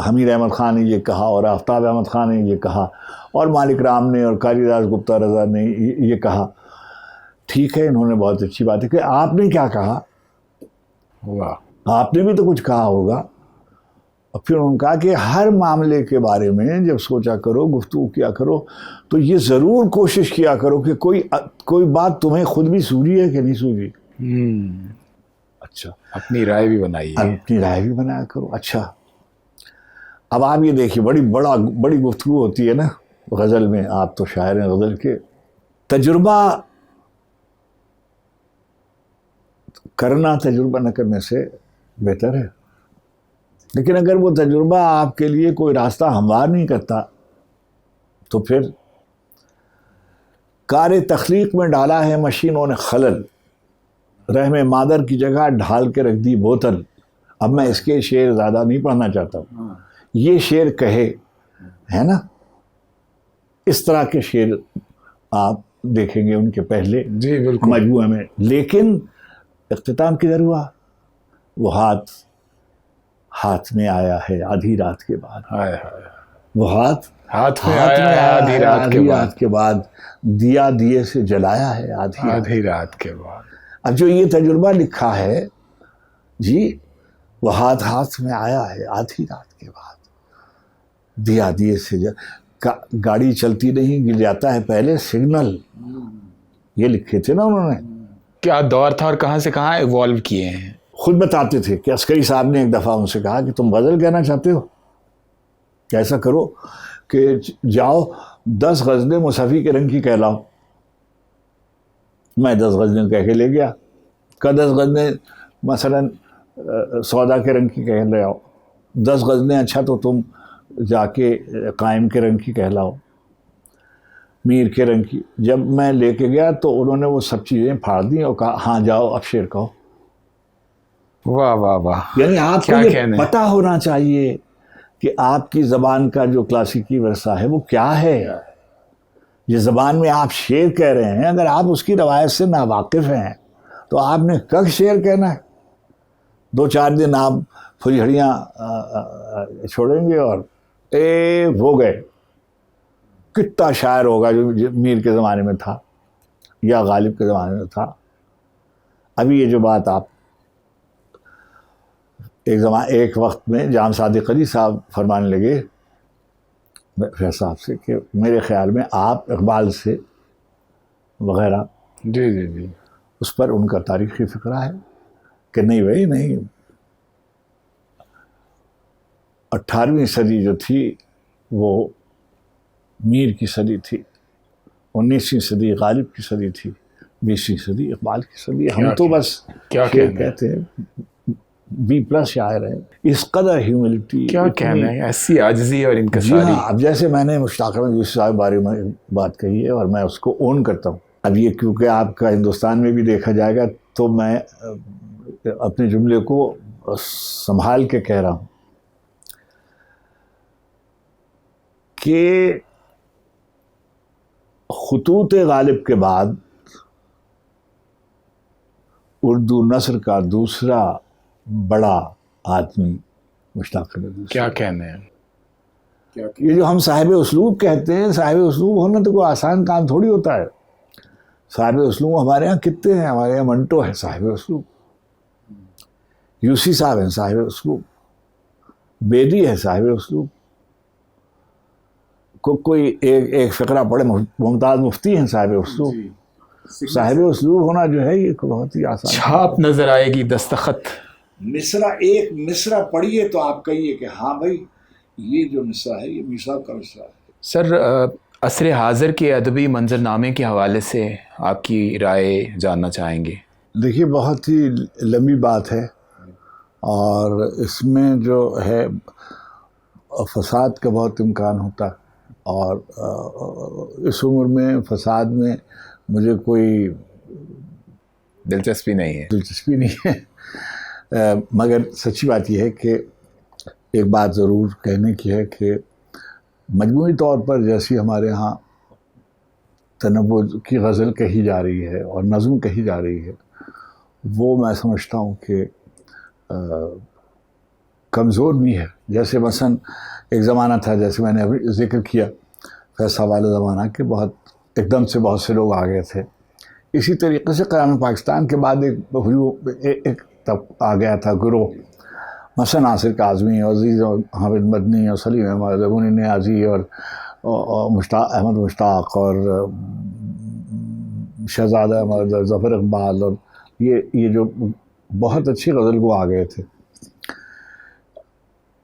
حمید احمد خان نے یہ کہا اور آفتاب احمد خان نے یہ کہا اور مالک رام نے اور کالی داس گپتا رضا نے یہ کہا. ٹھیک ہے، انہوں نے بہت اچھی بات ہے کہ آپ نے کیا کہا، آپ نے بھی تو کچھ کہا ہوگا. اور پھر انہوں نے کہا کہ ہر معاملے کے بارے میں جب سوچا کرو، گفتگو کیا کرو، تو یہ ضرور کوشش کیا کرو کہ کوئی بات تمہیں خود بھی سوجی ہے کہ نہیں سوجی. اچھا، اپنی رائے بھی بنائیے. اپنی رائے بھی بنایا کرو. اچھا، اب آپ یہ دیکھیے بڑی گفتگو ہوتی ہے نا غزل میں. آپ تو شاعر ہیں غزل کے. تجربہ کرنا تجربہ نہ کرنے سے بہتر ہے. لیکن اگر وہ تجربہ آپ کے لیے کوئی راستہ ہموار نہیں کرتا تو پھر کار تخلیق میں ڈالا ہے مشینوں نے خلل، رحم مادر کی جگہ ڈھال کے رکھ دی بوتل. اب میں اس کے شعر زیادہ نہیں پڑھنا چاہتا ہوں. یہ شعر کہے ہے نا، اس طرح کے شعر آپ دیکھیں گے ان کے پہلے جی بالکل مجموعے میں. لیکن اختتام کدھر ہوا؟ وہ ہاتھ میں آیا ہے آدھی رات کے بعد. وہ ہاتھ میں آیا ہے آدھی رات کے بعد، دیا دیے سے جلایا ہے آدھی رات کے بعد. اب جو یہ تجربہ لکھا ہے جی، وہ ہاتھ میں آیا ہے آدھی رات کے بعد، دیا دیے سے گاڑی چلتی نہیں، گر جاتا ہے پہلے سگنل. یہ لکھے تھے نا انہوں نے. کیا دور تھا اور کہاں سے کہاں ایوالو کیے ہیں. خود بتاتے تھے کہ عسکری صاحب نے ایک دفعہ ان سے کہا کہ تم غزل کہنا چاہتے ہو، کہ ایسا کرو کہ جاؤ 10 غزلیں مصحفی کے رنگ کی کہلاؤ. میں 10 غزلیں کہہ کے لے گیا. کہ 10 غزلیں مثلا سودا کے رنگ کی کہہ لے آؤ. 10 غزلیں اچھا تو تم جا کے قائم کے رنگ کی کہلاؤ، میر کے رنگ کی. جب میں لے کے گیا تو انہوں نے وہ سب چیزیں پھاڑ دیں اور کہا ہاں جاؤ اب شعر کہو. واہ واہ واہ. یعنی آپ کو یہ پتہ ہونا چاہیے کہ آپ کی زبان کا جو کلاسیکی ورثہ ہے وہ کیا ہے. جس زبان میں آپ شعر کہہ رہے ہیں، اگر آپ اس کی روایت سے ناواقف ہیں تو آپ نے کب شعر کہنا ہے؟ 2-4 دن آپ پھلجھڑیاں چھوڑیں گے اور ہو گئے. کتنا شاعر ہوگا جو میر کے زمانے میں تھا یا غالب کے زمانے میں تھا. ابھی یہ جو بات آپ ایک وقت میں جام صادق علی صاحب فرمانے لگے فیض صاحب سے کہ میرے خیال میں آپ اقبال سے وغیرہ جی اس پر ان کا تاریخی فقرہ ہے کہ نہیں بھائی نہیں. 18ویں صدی جو تھی وہ میر کی صدی تھی، 19ویں صدی غالب کی صدی تھی، 20ویں صدی اقبال کی صدی. ہم تو بس کیا کہتے ہیں B+ شاعر ہے. اس قدر ہیوملٹی، کیا کہنا ہے، ایسی عاجزی اور انکساری. جی ہاں. اب جیسے میں نے مشتاق احمد یوسف صاحب بارے میں بات کہی ہے اور میں اس کو اون کرتا ہوں. اب یہ کیونکہ آپ کا ہندوستان میں بھی دیکھا جائے گا تو میں اپنے جملے کو سنبھال کے کہہ رہا ہوں کہ خطوط غالب کے بعد اردو نثر کا دوسرا بڑا آدمی مشتاق احمد. کیا کہنا ہے. یہ جو ہم صاحب اسلوب کہتے ہیں، صاحب اسلوب ہونا تو کوئی آسان کام تھوڑی ہوتا ہے. صاحب اسلوب ہمارے ہاں کتنے ہیں. ہمارے یہاں منٹو ہے صاحب اسلوب، یوسی صاحب ہیں صاحب اسلوب، بیدی ہے صاحب اسلوب، کوئی ایک فقرہ پڑھے ممتاز مفتی ہیں صاحب اسلوب. صاحب اسلوب ہونا جو ہے یہ بہت ہی آسان. چھاپ نظر آئے گی، دستخط. ایک مصرع پڑھیے تو آپ کہیے کہ ہاں بھائی یہ جو مصرع ہے یہ میر صاحب کا مصرع ہے. سر، عصر حاضر کے ادبی منظرنامے کے حوالے سے آپ کی رائے جاننا چاہیں گے. دیکھیے بہت ہی لمبی بات ہے اور اس میں جو ہے فساد کا بہت امکان ہوتا ہے. اور اس عمر میں فساد میں مجھے کوئی دلچسپی نہیں ہے. دلچسپی نہیں ہے. مگر سچی بات یہ ہے کہ ایک بات ضرور کہنے کی ہے کہ مجموعی طور پر جیسی ہمارے ہاں تنوع کی غزل کہی جا رہی ہے اور نظم کہی جا رہی ہے، وہ میں سمجھتا ہوں کہ کمزور بھی ہے. جیسے مثلا ایک زمانہ تھا، جیسے میں نے ابھی ذکر کیا فیصل والا زمانہ، کہ بہت ایک دم سے بہت سے لوگ آ گئے تھے. اسی طریقے سے قیام پاکستان کے بعد ایک آ گیا تھا گروہ، مثلا ناصر کاظمی اور عزیز اور حامد مدنی اور سلیم احمد ابونی نیازی اور احمد مشتاق اور شہزادہ احمد اور ظفر اقبال، اور یہ جو بہت اچھے غزل کو آ گئے تھے.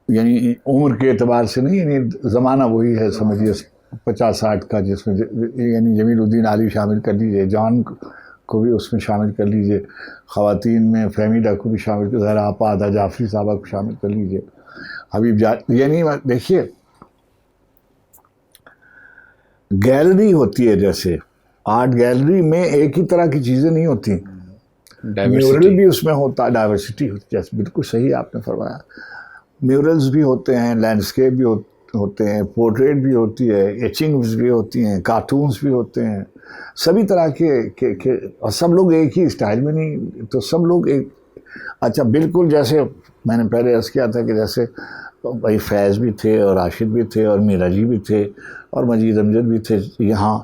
یعنی عمر کے اعتبار سے نہیں، یعنی زمانہ وہی ہے سمجھیے 50-60 کا، جس میں یعنی جمیل الدین علی شامل کر لیجئے، جان کو بھی اس میں شامل کر لیجئے، خواتین میں فہمیدہ کو بھی شامل کر، زہرا آپا، ادا جعفری صاحبہ کو شامل کر لیجئے، حبیب یعنی دیکھیے گیلری ہوتی ہے، جیسے آرٹ گیلری میں ایک ہی طرح کی چیزیں نہیں ہوتی، میورل بھی اس میں ہوتا، ڈائیورسٹی ہوتی ہے. بالکل صحیح آپ نے فرمایا. میورلز بھی ہوتے ہیں، لینڈسکیپ بھی ہوتے ہیں، پورٹریٹ بھی ہوتی ہے، ایچنگز بھی ہوتی ہیں، کارٹونز بھی ہوتے ہیں، سبھی طرح کے اور سب لوگ ایک ہی اسٹائل میں نہیں، تو سب لوگ ایک. اچھا بالکل جیسے میں نے پہلے عرض کیا تھا کہ جیسے بھائی فیض بھی تھے اور راشد بھی تھے اور میرا جی بھی تھے اور مجید امجد بھی تھے یہاں،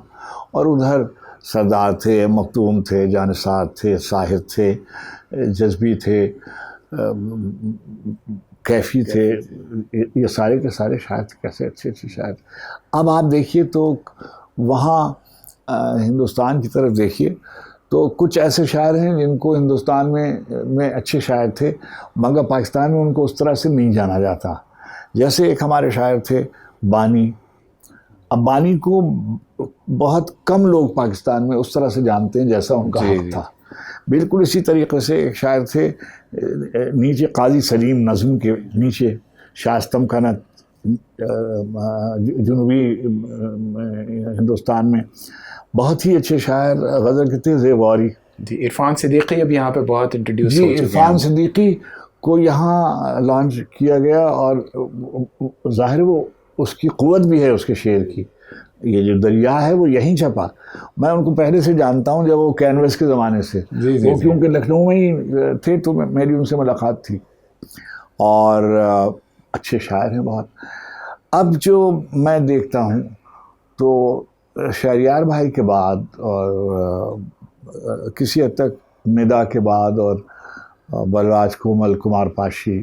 اور ادھر سردار تھے، مختوم تھے، جانثار تھے، صاحب تھے، جذبی تھے، کیفی تھے، یہ سارے کے سارے شاعر کیسے اچھے اچھے شاعر. اب آپ دیکھیے تو وہاں ہندوستان کی طرف دیکھیے تو کچھ ایسے شاعر ہیں جن کو ہندوستان میں اچھے شاعر تھے، مگر پاکستان میں ان کو اس طرح سے نہیں جانا جاتا. جیسے ایک ہمارے شاعر تھے بانی. اب بانی کو بہت کم لوگ پاکستان میں اس طرح سے جانتے ہیں جیسا ان کا حق تھا. بالکل اسی طریقے سے ایک شاعر تھے نیچے قاضی سلیم، نظم کے نیچے شاستم کنت، جنوبی ہندوستان میں بہت ہی اچھے شاعر غزل کے تھے، زیب غوری. جی عرفان صدیقی ابھی یہاں پہ بہت انٹروڈیوس ہو چکے ہیں. عرفان صدیقی کو یہاں لانچ کیا گیا، اور ظاہر وہ اس کی قوت بھی ہے اس کے شعر کی. یہ جو دریا ہے وہ یہیں چھپا. میں ان کو پہلے سے جانتا ہوں، جب وہ کینوس کے زمانے سے، وہ کیونکہ لکھنؤ میں ہی تھے تو میری ان سے ملاقات تھی، اور اچھے شاعر ہیں بہت. اب جو میں دیکھتا ہوں تو شہریار بھائی کے بعد اور کسی حد تک ندا کے بعد اور بلراج کومل، کمار پاشی،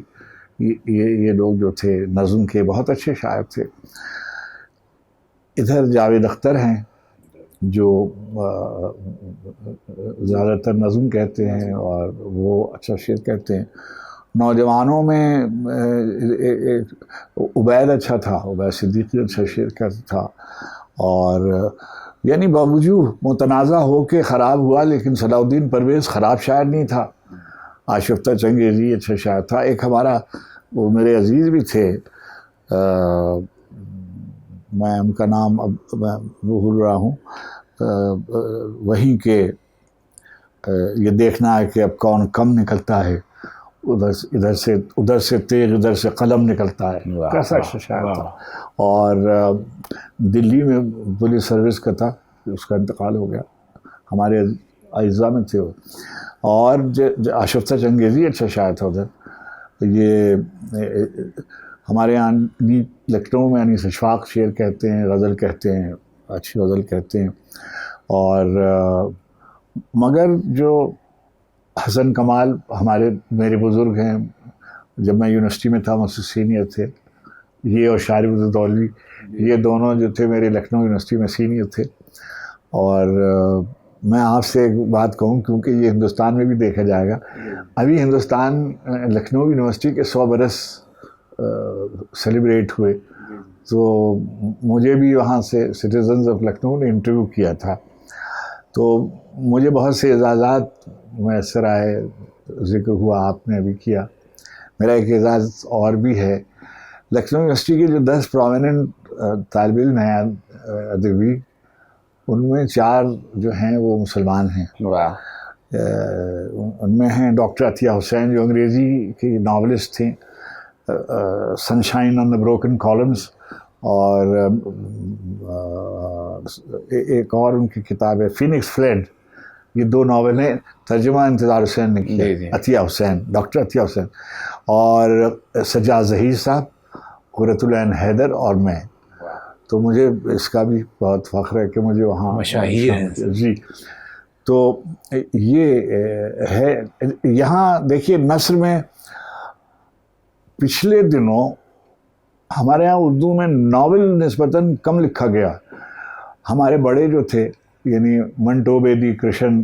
یہ لوگ جو تھے نظم کے بہت اچھے شاعر تھے. ادھر جاوید اختر ہیں جو زیادہ تر نظم کہتے ہیں اور وہ اچھا شعر کہتے ہیں. نوجوانوں میں عبید اچھا تھا، عبید صدیقی اچھا شعر کہتا تھا، اور یعنی باوجود متنازع ہو کے خراب ہوا، لیکن صلاح الدین پرویز خراب شاعر نہیں تھا. آشفتہ چنگیزی اچھا شاعر تھا. ایک ہمارا وہ میرے عزیز بھی تھے، میں ان کا نام اب میں بھول رہا ہوں، وہیں کے یہ دیکھنا ہے کہ اب کون کم نکلتا ہے، ادھر سے تیغ ادھر سے قلم نکلتا ہے. کیسا شاعر تھا. اور دلی میں پولیس سروس کا تھا، اس کا انتقال ہو گیا، ہمارے اعزاء میں تھے وہ. اور آشفتہ چنگیزی اچھا شاعر تھا ادھر. یہ ہمارے یہاں لکھنؤ میں انیس اشفاق شعر کہتے ہیں، غزل کہتے ہیں، اچھی غزل کہتے ہیں. اور مگر جو حسن کمال میرے بزرگ ہیں، جب میں یونیورسٹی میں تھا مجھ سے سینئر تھے، یہ اور شارب الدولوی، یہ دونوں جو تھے میرے لکھنؤ یونیورسٹی میں سینئر تھے. اور میں آپ سے ایک بات کہوں، کیونکہ یہ ہندوستان میں بھی دیکھا جائے گا، ابھی ہندوستان لکھنؤ یونیورسٹی کے 100 برس سیلیبریٹ ہوئے، تو مجھے بھی وہاں سے سٹیزنز آف لکھنؤ نے انٹرویو کیا تھا، تو مجھے بہت سے اعزازات میسر آئے. ذکر ہوا آپ نے ابھی کیا. میرا ایک اعزاز اور بھی ہے، لکھنؤ یونیورسٹی کے جو 10 پرومیننٹ طالب علم ہیں ادبی، ان میں 4 جو ہیں وہ مسلمان ہیں. ان میں ہیں ڈاکٹر عطیہ حسین جو انگریزی کی ناولسٹ تھیں، سن شائن آن دا بروکن کالمز، اور ایک اور ان کی کتاب ہے فینکس فلیڈ. یہ 2 ناول ہیں، ترجمہ انتظار حسین نے کیا، عطیہ حسین، ڈاکٹر عطیہ حسین، اور سجاد ظہیر صاحب، قرۃ العین حیدر اور میں. تو مجھے اس کا بھی بہت فخر ہے کہ مجھے وہاں مشاہیر ہیں. جی. تو یہ ہے. یہاں دیکھیے نثر میں پچھلے دنوں ہمارے یہاں اردو میں ناول نسبتاً کم لکھا گیا. ہمارے بڑے جو تھے یعنی منٹو بیدی، کرشن،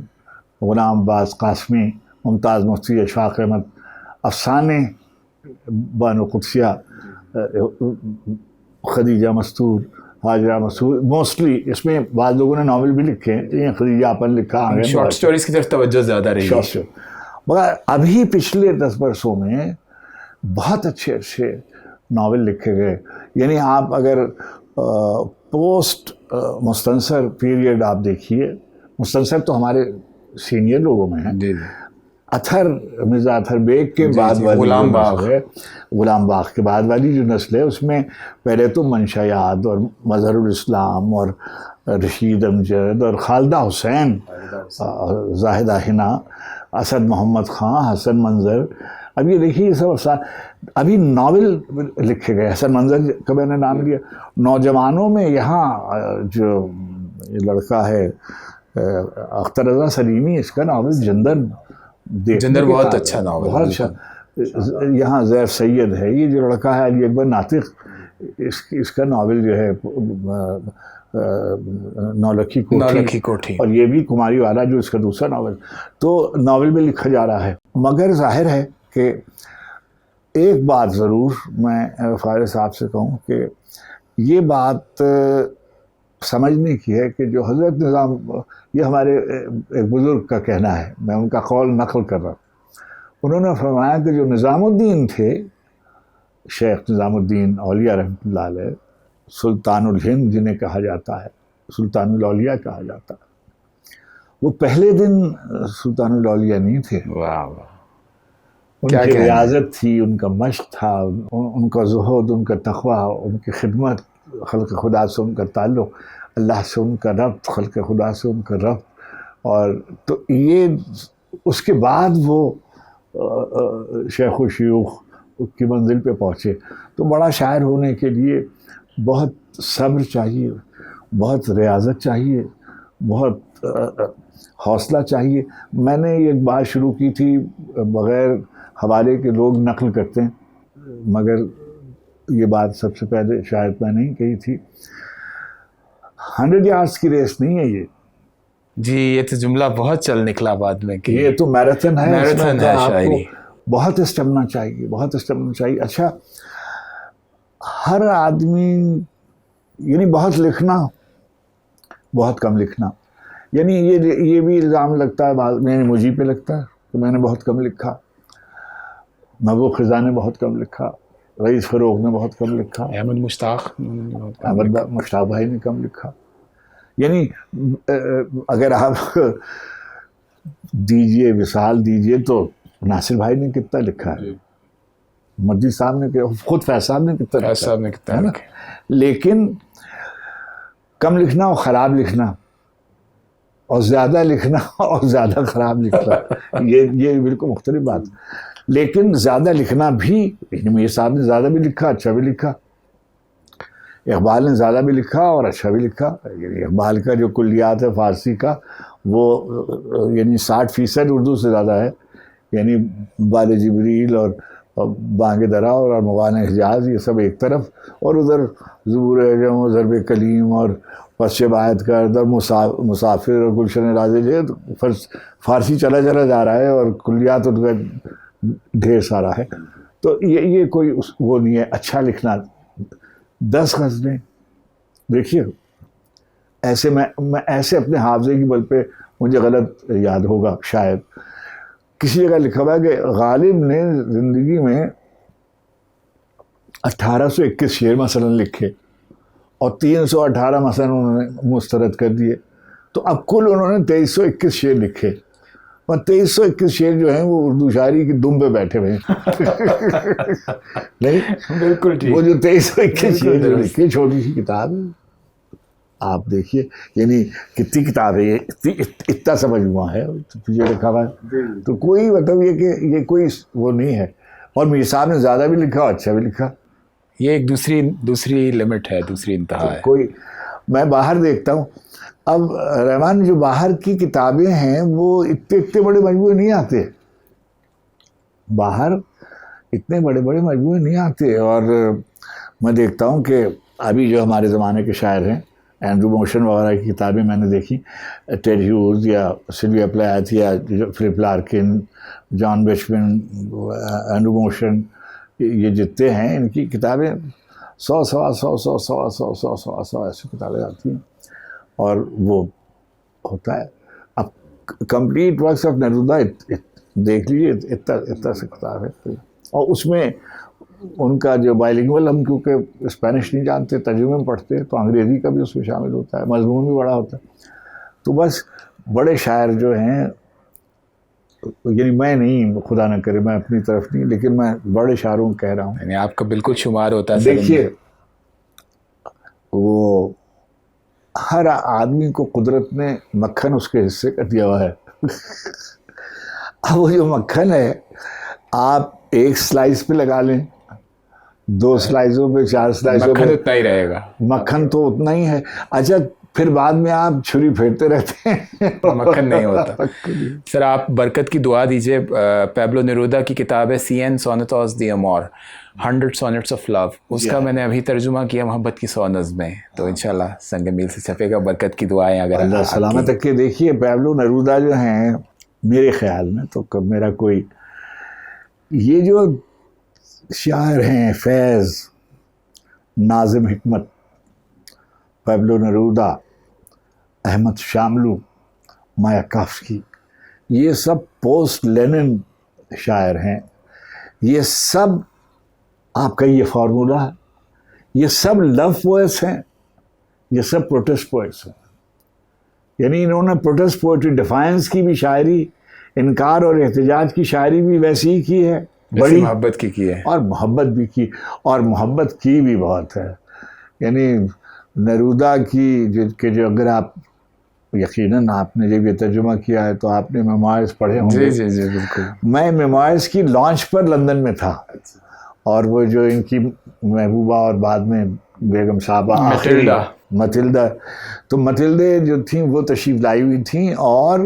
غلام عباس قاسمی، ممتاز مفتی، اشفاق احمد، افسانے بانو قدسیہ، خدیجہ مستور، حاجرہ مسعود، موسٹلی اس میں بعض لوگوں نے ناول بھی لکھے ہیں. یہ خدیجہ اپن لکھا، شارٹ سٹوریز کی طرف توجہ زیادہ رہی ہے. مگر ابھی پچھلے 10 برسوں میں بہت اچھے ناول لکھے گئے. یعنی آپ اگر پوسٹ مستنصر پیریڈ آپ دیکھیے، مستنصر تو ہمارے سینئر لوگوں میں ہیں، اطہر، مرزا اطہر بیگ کے بعد والی غلام باغ کے بعد والی جو نسل ہے، اس میں پہلے تو منشا یاد اور مظہر الاسلام اور رشید امجد اور خالدہ حسین، زاہدہ حنا، اسد محمد خان، حسن منظر. اب یہ دیکھیے یہ سب افسان. ابھی ناول لکھے گئے. حسن منظر کا میں نے نام لیا. نوجوانوں میں یہاں جو یہ لڑکا ہے اختر رضا سلیمی، اس کا ناول جندر بہت اچھا ناول، بہت اچھا. یہاں زیف سید ہے، یہ جو لڑکا ہے علی اکبر ناطق، اس کا ناول جو ہے نولکھی کوٹھی، اور یہ بھی کماری والا جو اس کا دوسرا ناول. تو ناول بھی لکھا جا رہا ہے. مگر ظاہر ہے کہ ایک بات ضرور میں فارغ صاحب سے کہوں کہ یہ بات سمجھنے کی ہے کہ جو حضرت نظام، یہ ہمارے ایک بزرگ کا کہنا ہے، میں ان کا قول نقل کر رہا ہوں. انہوں نے فرمایا کہ جو نظام الدین تھے، شیخ نظام الدین اولیاء رحمۃ اللہ علیہ، سلطان الہند جنہیں کہا جاتا ہے، سلطان الاولیاء کہا جاتا ہے، وہ پہلے دن سلطان الاولیاء نہیں تھے. ان کی ریاضت تھی، ان کا مشق تھا، ان کا زہد، ان کا تقویٰ، ان کی خدمت، خلق خدا سے ان کا تعلق، اللہ سے ان کا ربط، خلق خدا سے ان کا ربط. اور تو یہ اس کے بعد وہ شیخ و شیوخ کی منزل پہ پہنچے. تو بڑا شاعر ہونے کے لیے بہت صبر چاہیے، بہت ریاضت چاہیے، بہت حوصلہ چاہیے. میں نے ایک بات شروع کی تھی بغیر حوالے کے، لوگ نقل کرتے ہیں، مگر یہ بات سب سے پہلے شاید میں نہیں کہی تھی. 100 یارڈس کی ریس نہیں ہے یہ. جی یہ تو جملہ بہت چل نکلا بعد میں کہ یہ تو میراتھن ہے. میراتھن ہے شاعری. بہت اسٹیمنا چاہیے، بہت اسٹیمنا چاہیے. اچھا، ہر آدمی یعنی بہت لکھنا، بہت کم لکھنا، یعنی یہ بھی الزام لگتا ہے بعض میں، مجھے پہ لگتا ہے کہ میں نے بہت کم لکھا، محبوب خزاں نے بہت کم لکھا، رئیس فروغ نے بہت کم لکھا، احمد مشتاق بھائی نے کم لکھا. یعنی اگر آپ دیجئے وصال دیجئے تو ناصر بھائی نے کتنا لکھا ہے، مدی صاحب نے، خود فیض صاحب نے کتنا لکھا. لیکن کم لکھنا اور خراب لکھنا، اور زیادہ لکھنا اور زیادہ خراب لکھنا، یہ بالکل مختلف بات. لیکن زیادہ لکھنا بھی، میر صاحب نے زیادہ بھی لکھا، اچھا بھی لکھا. اقبال نے زیادہ بھی لکھا اور اچھا بھی لکھا. یعنی اقبال کا جو کلیات ہے فارسی کا، وہ یعنی 60% اردو سے زیادہ ہے. یعنی بال جبریل اور بانگ درا اور مغان حجاز، یہ سب ایک طرف، اور ادھر زبور اعجم و ضرب کلیم اور پسچ باعت کا ادھر مسافر اور گلشن راز جو ہے، فارسی چلا جا رہا ہے اور کلیات ان کا ڈھیر سارا ہے. تو یہ کوئی وہ نہیں ہے. اچھا لکھنا 10 غزلیں دیکھیے، ایسے میں ایسے اپنے حافظے کی بل پہ مجھے غلط یاد ہوگا شاید، کسی جگہ لکھا ہوا ہے کہ غالب نے زندگی میں 1821 شعر مثلا لکھے، اور 318 مثلا انہوں نے مسترد کر دیے. تو اب کل انہوں نے 2321 شعر لکھے اور 2321 شعر جو ہیں وہ اردو شاعری کی دم پہ بیٹھے ہوئے ہیں. نہیں بالکل ٹھیک. وہ جو 2321 شعر جو لکھے, چھوٹی سی کتاب ہے, آپ دیکھیے یعنی کتنی کتاب ہے یہ, اتنا سا مجموعہ ہے جو لکھا ہوا ہے. تو کوئی مطلب یہ کہ یہ کوئی وہ نہیں ہے. اور میر صاحب نے زیادہ بھی لکھا اور اچھا بھی لکھا. یہ ایک دوسری لمٹ ہے, دوسری انتہا ہے. کوئی میں باہر دیکھتا ہوں اب رحمان جو باہر کی کتابیں ہیں وہ اتنے بڑے مجموعے نہیں آتے, باہر اتنے بڑے مجموعے نہیں آتے. اور میں دیکھتا ہوں کہ ابھی جو ہمارے زمانے کے شاعر ہیں, اینڈرو موشن وغیرہ کی کتابیں میں نے دیکھی, ٹیڈ ہیوز یا سلویا پلیتھ یا فلپ لارکن, جان بیچمن, اینڈرو موشن, یہ جتنے ہیں ان کی کتابیں 100 ایسی کتابیں آتی ہیں. اور وہ ہوتا ہے اب کمپلیٹ ورکس آف نیرودہ دیکھ لیجیے, اتنا سے کتاب ہے. اور اس میں ان کا جو بائلنگول, ہم کیونکہ اسپینش نہیں جانتے, ترجمے میں پڑھتے ہیں, تو انگریزی کا بھی اس میں شامل ہوتا ہے, مضمون بھی بڑا ہوتا ہے. تو بس بڑے شاعر جو ہیں, یعنی میں نہیں, خدا نہ کرے میں اپنی طرف نہیں, لیکن میں بڑے شاعروں کو کہہ رہا ہوں. یعنی آپ کا بالکل شمار ہوتا ہے. دیکھیے وہ ہر آدمی کو قدرت نے مکھن اس کے حصے کا دیا ہوا ہے. اب وہ جو مکھن ہے آپ ایک سلائس پہ لگا لیں, 2 سلائسوں پہ, 4 سلائسوں پہ, مکھن اتنا ہی رہے گا. مکھن تو اتنا ہی ہے. اچھا پھر بعد میں آپ چھری پھیرتے رہتے ہیں, مکھن نہیں ہوتا. سر آپ برکت کی دعا دیجئے. پیبلو نیرودا کی کتاب ہے CN Sonetos de Amor, 100 Sonnets of Love. اس کا میں نے ابھی ترجمہ کیا, محبت کی 100 نظمیں. تو انشاءاللہ سنگ میل سے چھپے گا. برکت کی دعائیں اگر اللہ سلامت تک کے. دیکھیے پیبلو نیرودا جو ہیں میرے خیال میں, تو میرا کوئی, یہ جو شاعر ہیں فیض, ناظم حکمت, پیبلو نیرودا, احمد شاملو, مایاکافسکی, یہ سب پوسٹ لینن شاعر ہیں. یہ سب آپ کا یہ فارمولہ ہے, یہ سب لو پوئٹس ہیں, یہ سب پروٹیسٹ پوئٹس ہیں. یعنی انہوں نے پروٹیسٹ پوئٹری, ڈیفائنس کی بھی شاعری, انکار اور احتجاج کی شاعری بھی ویسی ہی کی ہے, بڑی محبت کی ہے, اور محبت بھی کی, اور محبت کی بھی بہت ہے. یعنی نیرودا کی جو اگر آپ یقیناً آپ نے جب یہ ترجمہ کیا ہے تو آپ نے میموائرز پڑھے ہوں گے. جی بالکل. میں میموائرز کی لانچ پر لندن میں تھا, اور وہ جو ان کی محبوبہ اور بعد میں بیگم صاحبہ متلدا, تو متلدے جو تھیں وہ تشریف لائی ہوئی تھیں, اور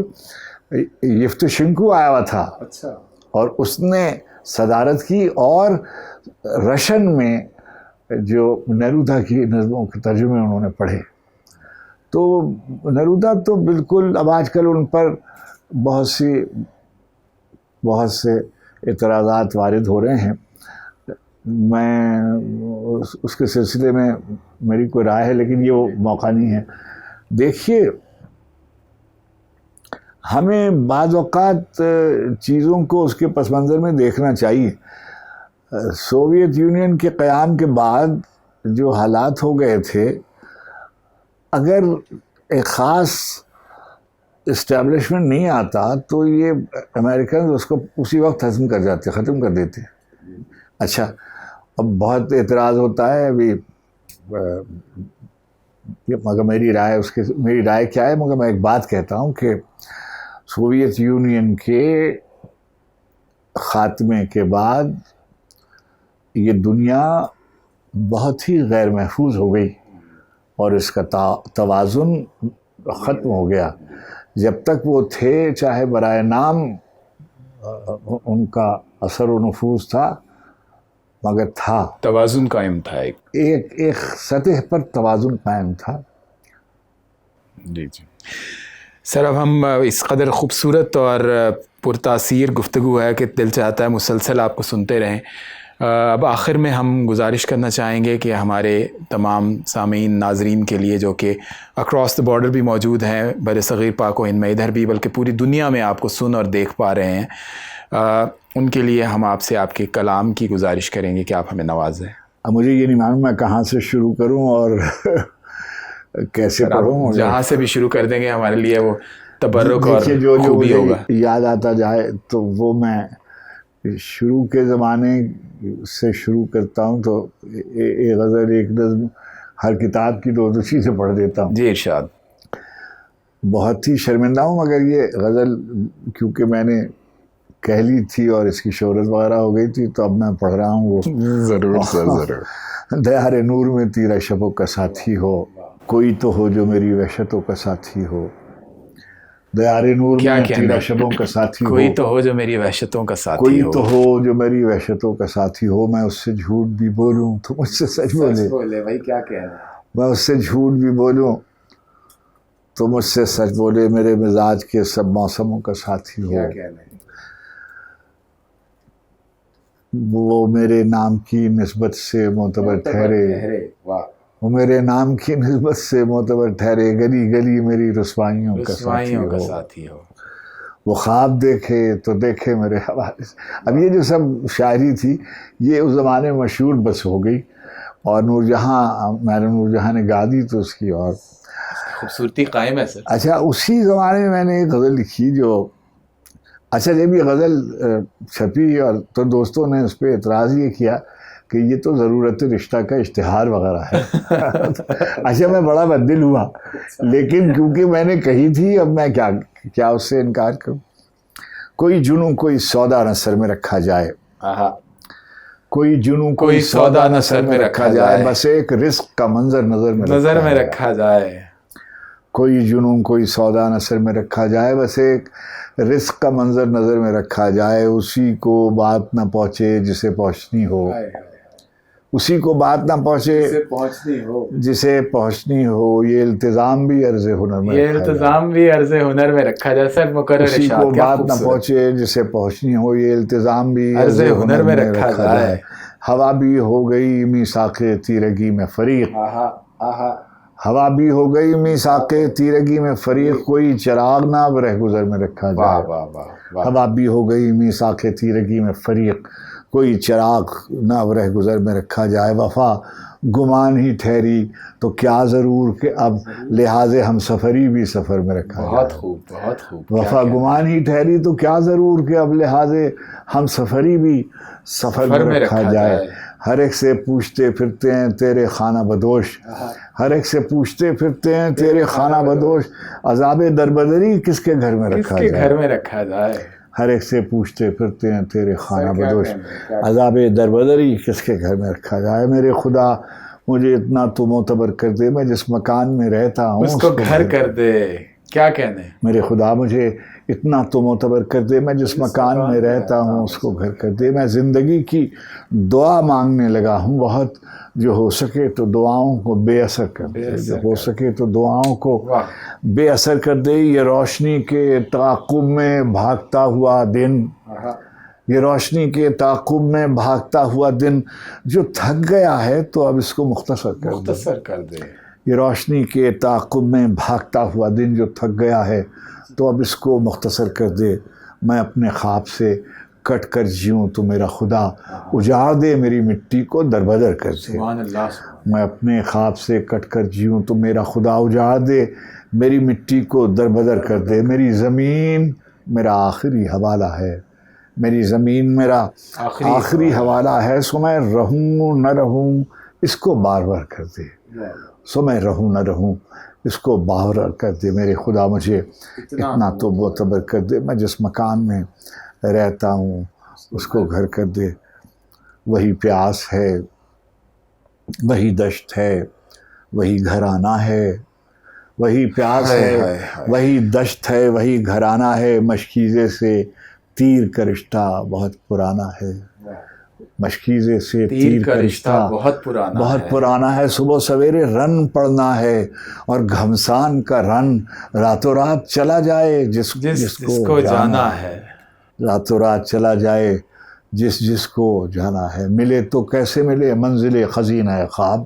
یفتوشنکو آیا ہوا تھا, اور اس نے صدارت کی, اور رشن میں جو نیرودا کی نظموں کے ترجمے انہوں نے پڑھے. تو نیرودا تو بالکل, اب آج کل ان پر بہت سے اعتراضات وارد ہو رہے ہیں. میں اس کے سلسلے میں میری کوئی رائے ہے, لیکن یہ وہ موقع نہیں ہے. دیکھیے ہمیں بعض اوقات چیزوں کو اس کے پس منظر میں دیکھنا چاہیے. سوویت یونین کے قیام کے بعد جو حالات ہو گئے تھے, اگر ایک خاص اسٹیبلشمنٹ نہیں آتا تو یہ امریکن اس کو اسی وقت ختم کر دیتے. اچھا اب بہت اعتراض ہوتا ہے ابھی, مگر میری رائے کیا ہے, مگر میں ایک بات کہتا ہوں کہ سوویت یونین کے خاتمے کے بعد یہ دنیا بہت ہی غیر محفوظ ہو گئی, اور اس کا توازن ختم ہو گیا. جب تک وہ تھے, چاہے برائے نام ان کا اثر و نفوذ تھا, مگر تھا توازن قائم تھا, ایک سطح پر توازن قائم تھا. جی سر, اب ہم اس قدر خوبصورت اور پرتاثیر گفتگو ہے کہ دل چاہتا ہے مسلسل آپ کو سنتے رہیں. اب آخر میں ہم گزارش کرنا چاہیں گے کہ ہمارے تمام سامعین ناظرین کے لیے جو کہ اکراس دا بارڈر بھی موجود ہیں, بر صغیر پاک و ہند میں, ادھر بھی بلکہ پوری دنیا میں آپ کو سن اور دیکھ پا رہے ہیں, ان کے لیے ہم آپ سے آپ کے کلام کی گزارش کریں گے کہ آپ ہمیں نوازیں. اب مجھے یہ نہیں معلوم میں کہاں سے شروع کروں اور کیسے پڑھوں. جہاں سے بھی شروع کر دیں گے ہمارے لیے وہ تبرک اور جو خوبی ہوگا. یاد آتا جائے تو وہ میں شروع کے زمانے سے شروع کرتا ہوں. تو ایک غزل ایک نظم ہر کتاب کی دو چیزیں پڑھ دیتا ہوں. جی ارشاد. بہت ہی شرمندہ ہوں مگر یہ غزل کیونکہ میں نے کہہ لی تھی اور اس کی شہرت وغیرہ ہو گئی تھی تو اب میں پڑھ رہا ہوں. وہ ضرور سر ضرور. دیار نور میں تیرا شبوں کا ساتھی ہو, کوئی تو ہو جو میری وحشتوں کا ساتھی ہو. دیار نور میں تیرا شبوں کا ساتھی ہو, کوئی تو ہو جو میری وحشتوں کا ساتھی کوئی ہو. تو ہو جو میری وحشتوں کا ساتھی ہو. میں اس سے جھوٹ بھی بولوں تو مجھ سے سچ بولے. بھائی کیا کہہ رہے ہیں. میں اس سے جھوٹ بھی بولوں تو مجھ سے سچ بولے. میرے مزاج کے سب موسموں کا ساتھی ہو. کیا کہہ رہے ہیں. وہ میرے نام کی نسبت سے معتبر ٹھہرے. وہ میرے نام کی نسبت سے معتبر ٹھہرے. گلی گلی میری رسوائیوں کا ساتھی ہو. وہ خواب دیکھے تو دیکھے میرے حوالے سے. اب یہ جو سب شاعری تھی یہ اس زمانے میں مشہور بس ہو گئی اور نور جہاں نے گا دی تو اس کی اور خوبصورتی قائم ہے سر. اچھا اسی زمانے میں میں نے ایک غزل لکھی جو اچھا جب یہ غزل چھپی اور تو دوستوں نے اس پہ اعتراض یہ کیا کہ یہ تو ضرورت رشتہ کا اشتہار وغیرہ ہے. اچھا میں بڑا بددل ہوا لیکن کیونکہ میں نے کہی تھی اب میں کیا اس سے انکار کروں. کوئی جنوں کوئی سودا نہ سر میں رکھا جائے. کوئی جنوں کوئی سودا نہ سر میں رکھا جائے. بس ایک رزق کا منظر نظر میں رکھا جائے. کوئی جنوں کوئی سودا نہ سر میں رکھا جائے. بس ایک رزق کا منظر نظر میں رکھا جائے. اسی کو بات نہ پہنچے جسے پہنچنی ہو. اسی کو بات نہ پہنچے جسے پہنچنی ہو. یہ التزام بھی عرض ہنر میں رکھا جائے. سر مقرر اسی کو بات نہ پہنچے جسے پہنچنی ہو. یہ التزام بھی عرض ہنر میں رکھا جائے. ہوا بھی ہو گئی میثاق تیرگی میں فریق. ہوا بھی ہو گئی میثاق تیرگی میں فریق. کوئی چراغ نہ اب رہ گزر میں رکھا جائے. ہوا بھی ہو گئی میثاق تیرگی میں فریق. کوئی چراغ نہ اب رہ گزر میں رکھا جائے. وفا گمان ہی ٹھہری تو کیا ضرور کہ اب لحاظ ہم سفری بھی سفر میں رکھا جائے. بہت خوب. وفا گمان ہی ٹھہری تو کیا ضرور کہ اب لحاظ ہم سفری بھی سفر میں رکھا جائے. ہر ایک سے پوچھتے پھرتے ہیں تیرے خانہ بدوش. ہر ایک سے پوچھتے پھرتے ہیں تیرے خانہ بدوش. عذاب دربدری کس کے گھر میں رکھا جائے. ہر ایک سے پوچھتے پھرتے ہیں تیرے خانہ بدوش. عذاب دربدری کس کے گھر میں رکھا جائے. میرے خدا مجھے اتنا تو معتبر کر دے میں جس مکان میں رہتا ہوں اس کو گھر کر دے. کیا کہنے. میرے خدا مجھے اتنا تو معتبر کر دے میں جس مکان میں رہتا ہوں اس کو گھر کر دے. میں زندگی کی دعا مانگنے لگا ہوں بہت. جو ہو سکے تو دعاؤں کو بے اثر کر دے. جو ہو سکے تو دعاؤں کو بے اثر کر دے. یہ روشنی کے تعاقب میں بھاگتا ہوا دن. یہ روشنی کے تعاقب میں بھاگتا ہوا دن جو تھک گیا ہے تو اب اس کو مختصر کر دے. یہ روشنی کے تعاقب میں بھاگتا ہوا دن جو تھک گیا ہے تو اب اس کو مختصر کر دے. میں اپنے خواب سے کٹ کر جیوں تو میرا خدا اجاڑ دے میری مٹی کو دربدر کر دے. میں اپنے خواب سے کٹ کر جیوں تو میرا خدا اجاڑ دے میری مٹی کو دربدر کر دے. میری زمین میرا آخری حوالہ ہے. میری زمین میرا آخری حوالہ ہے. سو میں رہوں نہ رہوں اس کو بار بار کر دے. سو میں رہوں نہ رہوں اس کو بار بار کر دے. میرے خدا مجھے اتنا تو معتبر کر دے میں جس مکان میں رہتا ہوں اس کو گھر کر دے. وہی پیاس ہے وہی دشت ہے وہی گھرانہ ہے. وہی پیاس ہے وہی دشت ہے وہی گھرانہ ہے. مشکیزے سے تیر کا رشتہ بہت پرانا ہے. مشکیزے سے تیر کا رشتہ بہت پرانا ہے. صبح سویرے رن پڑنا ہے اور گھمسان کا رن راتوں رات چلا جائے جس کو جانا ہے. راتوں رات چلا جائے جس کو جانا ہے. ملے تو کیسے ملے منزل خزینہ خواب.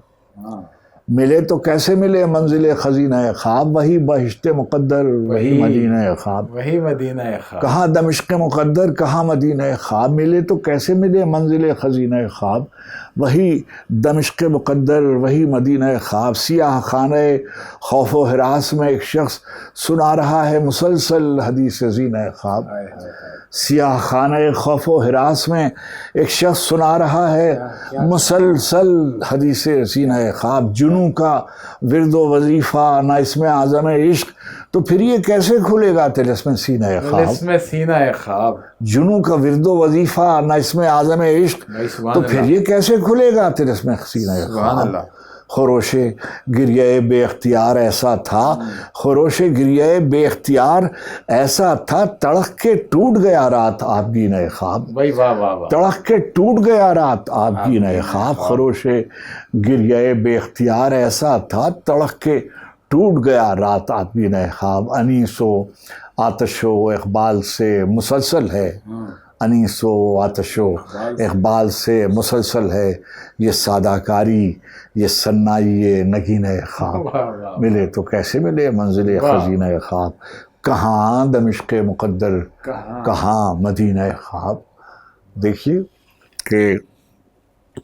ملے تو کیسے ملے منزل خزینہ خواب، وہی بہشت مقدر وہی مدینہ خواب، وہی مدینہ خواب، کہاں دمشق مقدر کہاں مدینہ خواب، ملے تو کیسے ملے منزل خزینہ خواب، وہی دمشق مقدر وہی مدینہ خواب۔ سیاہ خانہ خوف و ہراس میں ایک شخص سنا رہا ہے مسلسل حدیث زینہ خواب، سیاہ خانہ خوف و ہراس میں ایک شخص سنا رہا ہے مسلسل حدیث زینہ خواب۔ جنوں کا ورد و وظیفہ نہ اس میں اعظم عشق، تو پھر یہ کیسے کھلے گا طلسم سینہ خواب، طلسم سینہ خواب، جنوں کا ورد و وظیفہ نہ اس میں اعظم عشق، تو پھر یہ کیسے کھلے گا طلسم سینہ خواب۔ خروش گریہ بے اختیار ایسا تھا، خروش گریہ بے اختیار ایسا تھا، تڑق کے ٹوٹ گیا رات آپ کی نئے خواب، تڑق کے ٹوٹ گیا رات آپ کی نئے خواب۔ خروش گریہ بے اختیار ایسا تھا، تڑق کے ٹوٹ گیا رات آپ کی نئے خواب۔ انیس و آتش و اقبال سے مسلسل ہے، انیس و آتش و اقبال سے مسلسل ہے یہ سادہ کاری، یہ سنائی نگینہ خواب، ملے تو کیسے ملے منزل خزینہ خواب، کہاں دمشق مقدر کہاں مدینہ خواب۔ دیکھیے کہ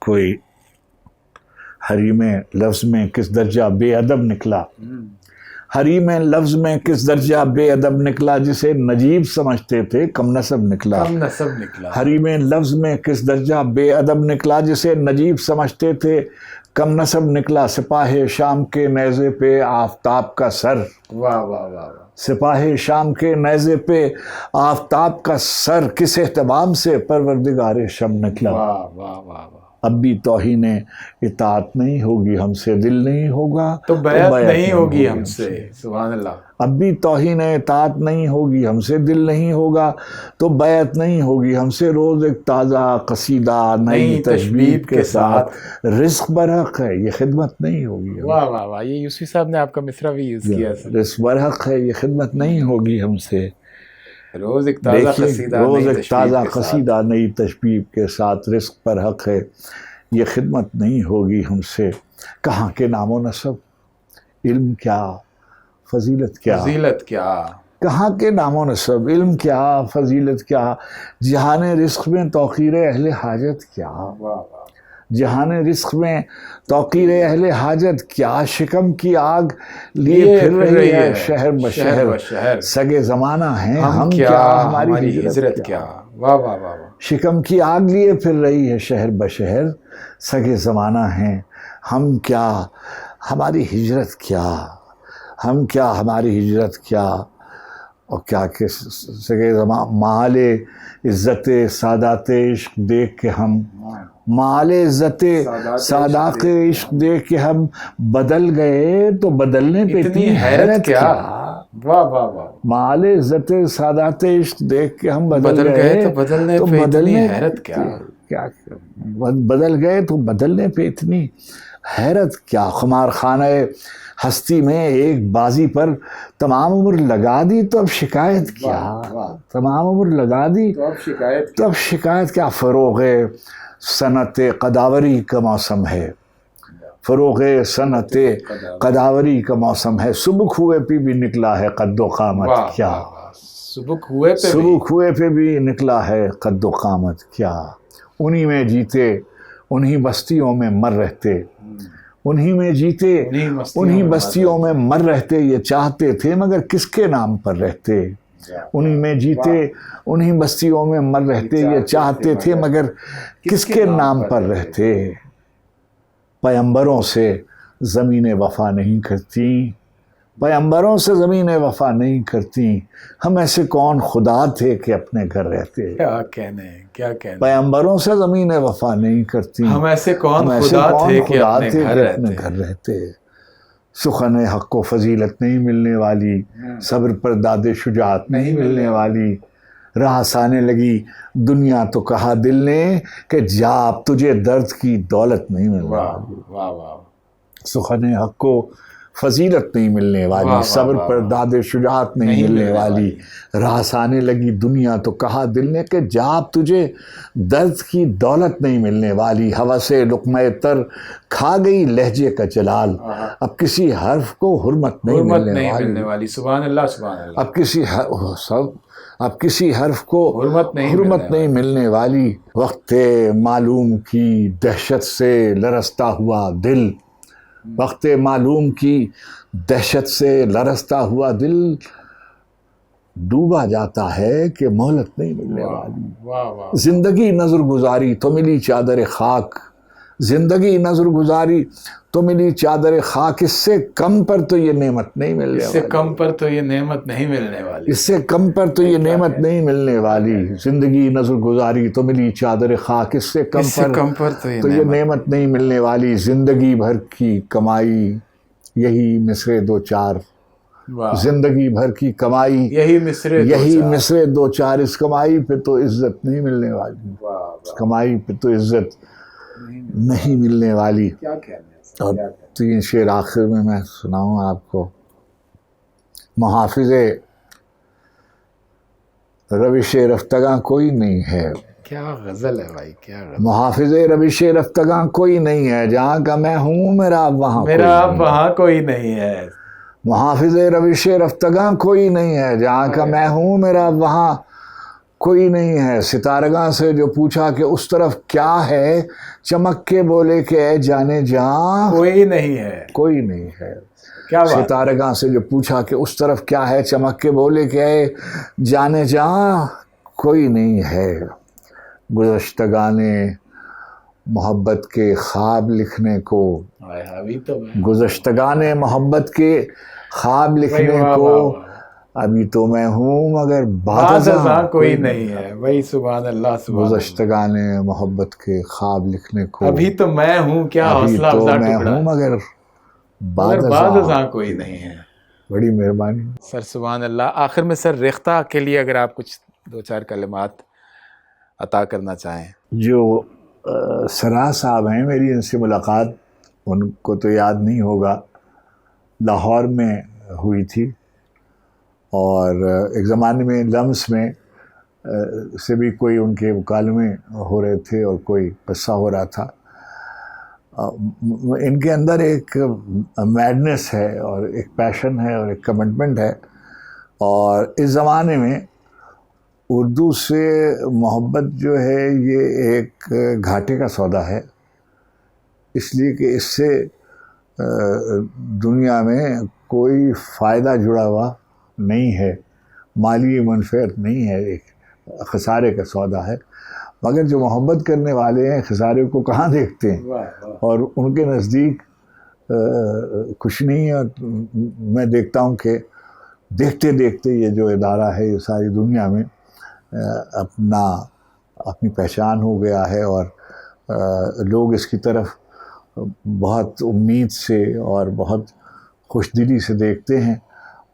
کوئی حریم لفظ میں کس درجہ بے ادب نکلا، حریم لفظ میں کس درجہ بے ادب نکلا، جسے نجیب سمجھتے تھے کم نسب نکلا، حریم لفظ میں کس درجہ بے ادب نکلا، جسے نجیب سمجھتے تھے کم نسب نکلا۔ سپاہ شام کے نیزے پہ آفتاب کا سر، سپاہ شام کے نیزے پہ آفتاب کا سر، کس اہتمام سے پروردگار شم نکلا۔ اب بھی توہین اطاعت نہیں ہوگی ہم سے، دل نہیں ہوگا تو بیعت نہیں ہوگی ہم سے، سبحان اللہ۔ اب بھی توہین اطاعت نہیں ہوگی ہم سے، دل نہیں ہوگا تو بیعت نہیں ہوگی ہم سے۔ روز ایک تازہ قصیدہ نئی تشبیب کے ساتھ، رزق برحق ہے یہ خدمت نہیں ہوگی۔ واہ واہ واہ، یہ یوسفی صاحب نے آپ کا مصرع بھی یوز کیا، رزق برحق ہے یہ خدمت نہیں ہوگی ہم سے۔ روز ایک تازہ قصیدہ روز ایک تازہ قصیدہ نئی تشبیب کے ساتھ، رزق پر حق ہے یہ خدمت نہیں ہوگی ہم سے۔ کہاں کے نام و نسب، علم کیا فضیلت کیا، فضیلت کیا، کہاں کے نام و نسب، علم کیا فضیلت کیا، جہان رزق میں توقیر اہل حاجت کیا، جہان رزق میں توقیر اہل حاجت کیا، شکم کی آگ لیے پھر رہی ہے شہر بشہر، سگے زمانہ ہیں ہم کیا ہماری ہجرت کیا۔ واہ واہ واہ، شکم کی آگ لیے پھر رہی ہے شہر بشہر، سگے زمانہ ہیں ہم کیا ہماری ہجرت کیا، ہم کیا ہماری ہجرت کیا۔ اور کیا کہ سگے زمانہ مال عزت سادات عشق دیکھ کے ہم، مال عزت سادات عشق دیکھ کے ہم بدل گئے تو بدلنے پہ اتنی حیرت کیا۔ واہ واہ واہ، مال عزت سادات عشق دیکھ کے ہم بدل گئے تو بدلنے پہ اتنی حیرت کیا، بدل گئے تو بدلنے پہ اتنی حیرت کیا۔ خمار خانہ ہستی میں ایک بازی پر تمام عمر لگا دی تو اب شکایت کیا، تمام عمر لگا دی تو اب شکایت کیا۔ فروغ صنعت قداوری کا موسم ہے، فروغ صنعت قداوری کا موسم ہے، سبک ہوئے پہ بھی نکلا ہے قد و قامت کیا، سبک ہوئے پہ بھی نکلا ہے قد و قامت کیا۔ انہی میں جیتے انہی بستیوں میں مر رہتے، انہی میں جیتے انہی بستیوں میں مر رہتے، یہ چاہتے تھے مگر کس کے نام پر رہتے، انہی میں جیتے انہی بستیوں میں مر رہتے، یہ چاہتے تھے مگر کس کے نام پر رہتے۔ پیمبروں سے زمینیں وفا نہیں کرتی، پیمبروں سے زمینیں وفا نہیں کرتی، ہم ایسے کون خدا تھے کہ اپنے گھر رہتے۔ کیا کہنے، کیا کہنے، پیمبروں سے زمینیں وفا نہیں کرتی، ہم ایسے کون خدا تھے کہ اپنے گھر رہتے۔ سخن حق و فضیلت نہیں ملنے والی، صبر پر داد شجاعت نہیں ملنے والی، راہ سانے لگی دنیا تو کہا دل نے کہ جا اب تجھے درد کی دولت نہیں ملنے والی۔ سخن حق و فضیلت نہیں ملنے والی، صبر پر داد شجاعت نہیں ملنے والی، راس آنے لگی دنیا تو کہا دل نے کہ جا اب تجھے درد کی دولت نہیں ملنے والی، ہوس لقمہ تر کھا گئی لہجے کا جلال، اب کسی حرف کو حرمت نہیں ملنے والی، سبحان اللہ سبحان اللہ، اب کسی حرف کو حرمت نہیں ملنے والی، وقت معلوم کی دہشت سے لرزتا ہوا دل، وقت معلوم کی دہشت سے لرزتا ہوا دل ڈوبا جاتا ہے کہ مہلت نہیں ملنے والی، زندگی نظر گزاری تو ملی چادر خاک، زندگی نظر گزاری تو ملی چادر خاک، اس سے کم پر تو یہ نعمت نہیں ملنے والی، اس سے کم پر تو یہ نعمت نہیں ملنے والی، اس سے کم پر تو یہ نعمت نہیں ملنے والی، زندگی نظر گزاری تو ملی چادر خاک، اس سے کم پر تو یہ نعمت نہیں ملنے والی، زندگی بھر کی کمائی یہی مصرے دو چار، زندگی بھر کی کمائی یہی مصرے دو چار، اس کمائی پہ تو عزت نہیں ملنے والی، اس کمائی پہ تو عزت نہیں ملنے والی۔ اور 3 شعر آخر میں سناؤں آپ کو۔ محافظ روش رفتگاں کوئی نہیں ہے، کیا غزل ہے بھائی، کیا غزل، محافظ روش رفتگاں کوئی نہیں ہے، جہاں کا میں ہوں میرا اب وہاں کوئی نہیں ہے، محافظ روش رفتگاں کوئی نہیں ہے، جہاں کا میں ہوں میرا اب وہاں کوئی نہیں ہے، ستارگاں سے جو پوچھا کہ اس طرف کیا ہے، چمک کے بولے کہ اے جانے جہاں کوئی نہیں ہے، کوئی نہیں ہے، کیا بات، ستارگاں سے جو پوچھا کہ اس طرف کیا ہے، چمک کے بولے کہ اے جانے جہاں کوئی نہیں ہے، گزشتگان محبت کے خواب لکھنے کو، گزشتگان محبت کے خواب لکھنے کو، ابھی تو میں ہوں مگر بعد ازاں کوئی نہیں ہے، وہی سبحان اللہ سبحان اللہ، گزشتگان محبت کے خواب لکھنے کو، ابھی تو میں ہوں، کیا حوصلہ افزا ٹکڑا، میں ہوں مگر بعد ازاں کوئی نہیں ہے، بڑی مہربانی سر، سبحان اللہ۔ آخر میں سر ریختہ کے لیے اگر آپ کچھ 2-4 کلمات عطا کرنا چاہیں۔ جو سراج صاحب ہیں، میری ان سے ملاقات ان کو تو یاد نہیں ہوگا، لاہور میں ہوئی تھی، اور ایک زمانے میں لمس میں سے بھی کوئی ان کے مکالمے ہو رہے تھے اور کوئی قصہ ہو رہا تھا۔ ان کے اندر ایک میڈنس ہے اور ایک پیشن ہے اور ایک کمٹمنٹ ہے، اور اس زمانے میں اردو سے محبت جو ہے یہ ایک گھاٹے کا سودا ہے، اس لیے کہ اس سے دنیا میں کوئی فائدہ جڑا ہوا نہیں ہے، مالی منفعت نہیں ہے، ایک خسارے کا سودا ہے، مگر جو محبت کرنے والے ہیں خسارے کو کہاں دیکھتے ہیں، اور ان کے نزدیک کچھ نہیں ہے۔ اور میں دیکھتا ہوں کہ دیکھتے دیکھتے یہ جو ادارہ ہے یہ ساری دنیا میں اپنی پہچان ہو گیا ہے، اور لوگ اس کی طرف بہت امید سے اور بہت خوش دلی سے دیکھتے ہیں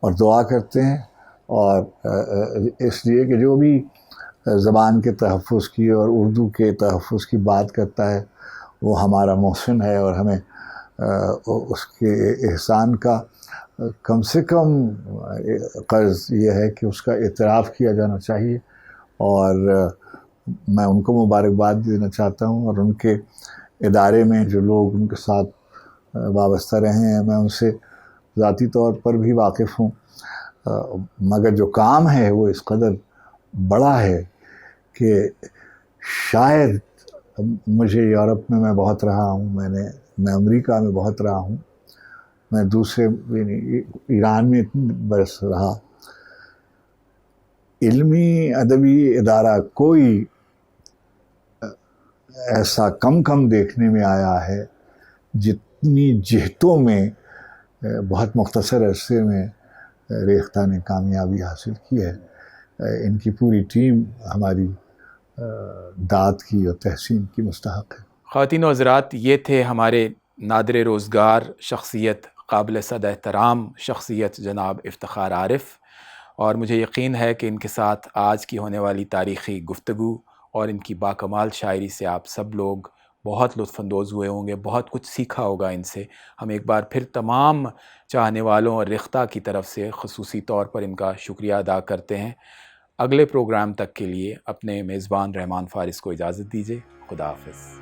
اور دعا کرتے ہیں، اور اس لیے کہ جو بھی زبان کے تحفظ کی اور اردو کے تحفظ کی بات کرتا ہے وہ ہمارا محسن ہے، اور ہمیں اس کے احسان کا کم سے کم قرض یہ ہے کہ اس کا اعتراف کیا جانا چاہیے، اور میں ان کو مبارکباد دینا چاہتا ہوں، اور ان کے ادارے میں جو لوگ ان کے ساتھ وابستہ رہے ہیں میں ان سے ذاتی طور پر بھی واقف ہوں، مگر جو کام ہے وہ اس قدر بڑا ہے کہ شاید مجھے یورپ میں میں بہت رہا ہوں، میں امریکہ میں بہت رہا ہوں، میں دوسرے ایران میں اتنے برس رہا، علمی ادبی ادارہ کوئی ایسا کم دیکھنے میں آیا ہے جتنی جہتوں میں بہت مختصر عرصے میں ریختہ نے کامیابی حاصل کی ہے۔ ان کی پوری ٹیم ہماری داد کی اور تحسین کی مستحق ہے۔ خواتین و حضرات، یہ تھے ہمارے نادر روزگار شخصیت، قابل صد احترام شخصیت جناب افتخار عارف، اور مجھے یقین ہے کہ ان کے ساتھ آج کی ہونے والی تاریخی گفتگو اور ان کی باکمال شاعری سے آپ سب لوگ بہت لطف اندوز ہوئے ہوں گے، بہت کچھ سیکھا ہوگا ان سے۔ ہم ایک بار پھر تمام چاہنے والوں اور ریختہ کی طرف سے خصوصی طور پر ان کا شکریہ ادا کرتے ہیں۔ اگلے پروگرام تک کے لیے اپنے میزبان رحمان فارس کو اجازت دیجیے۔ خدا حافظ۔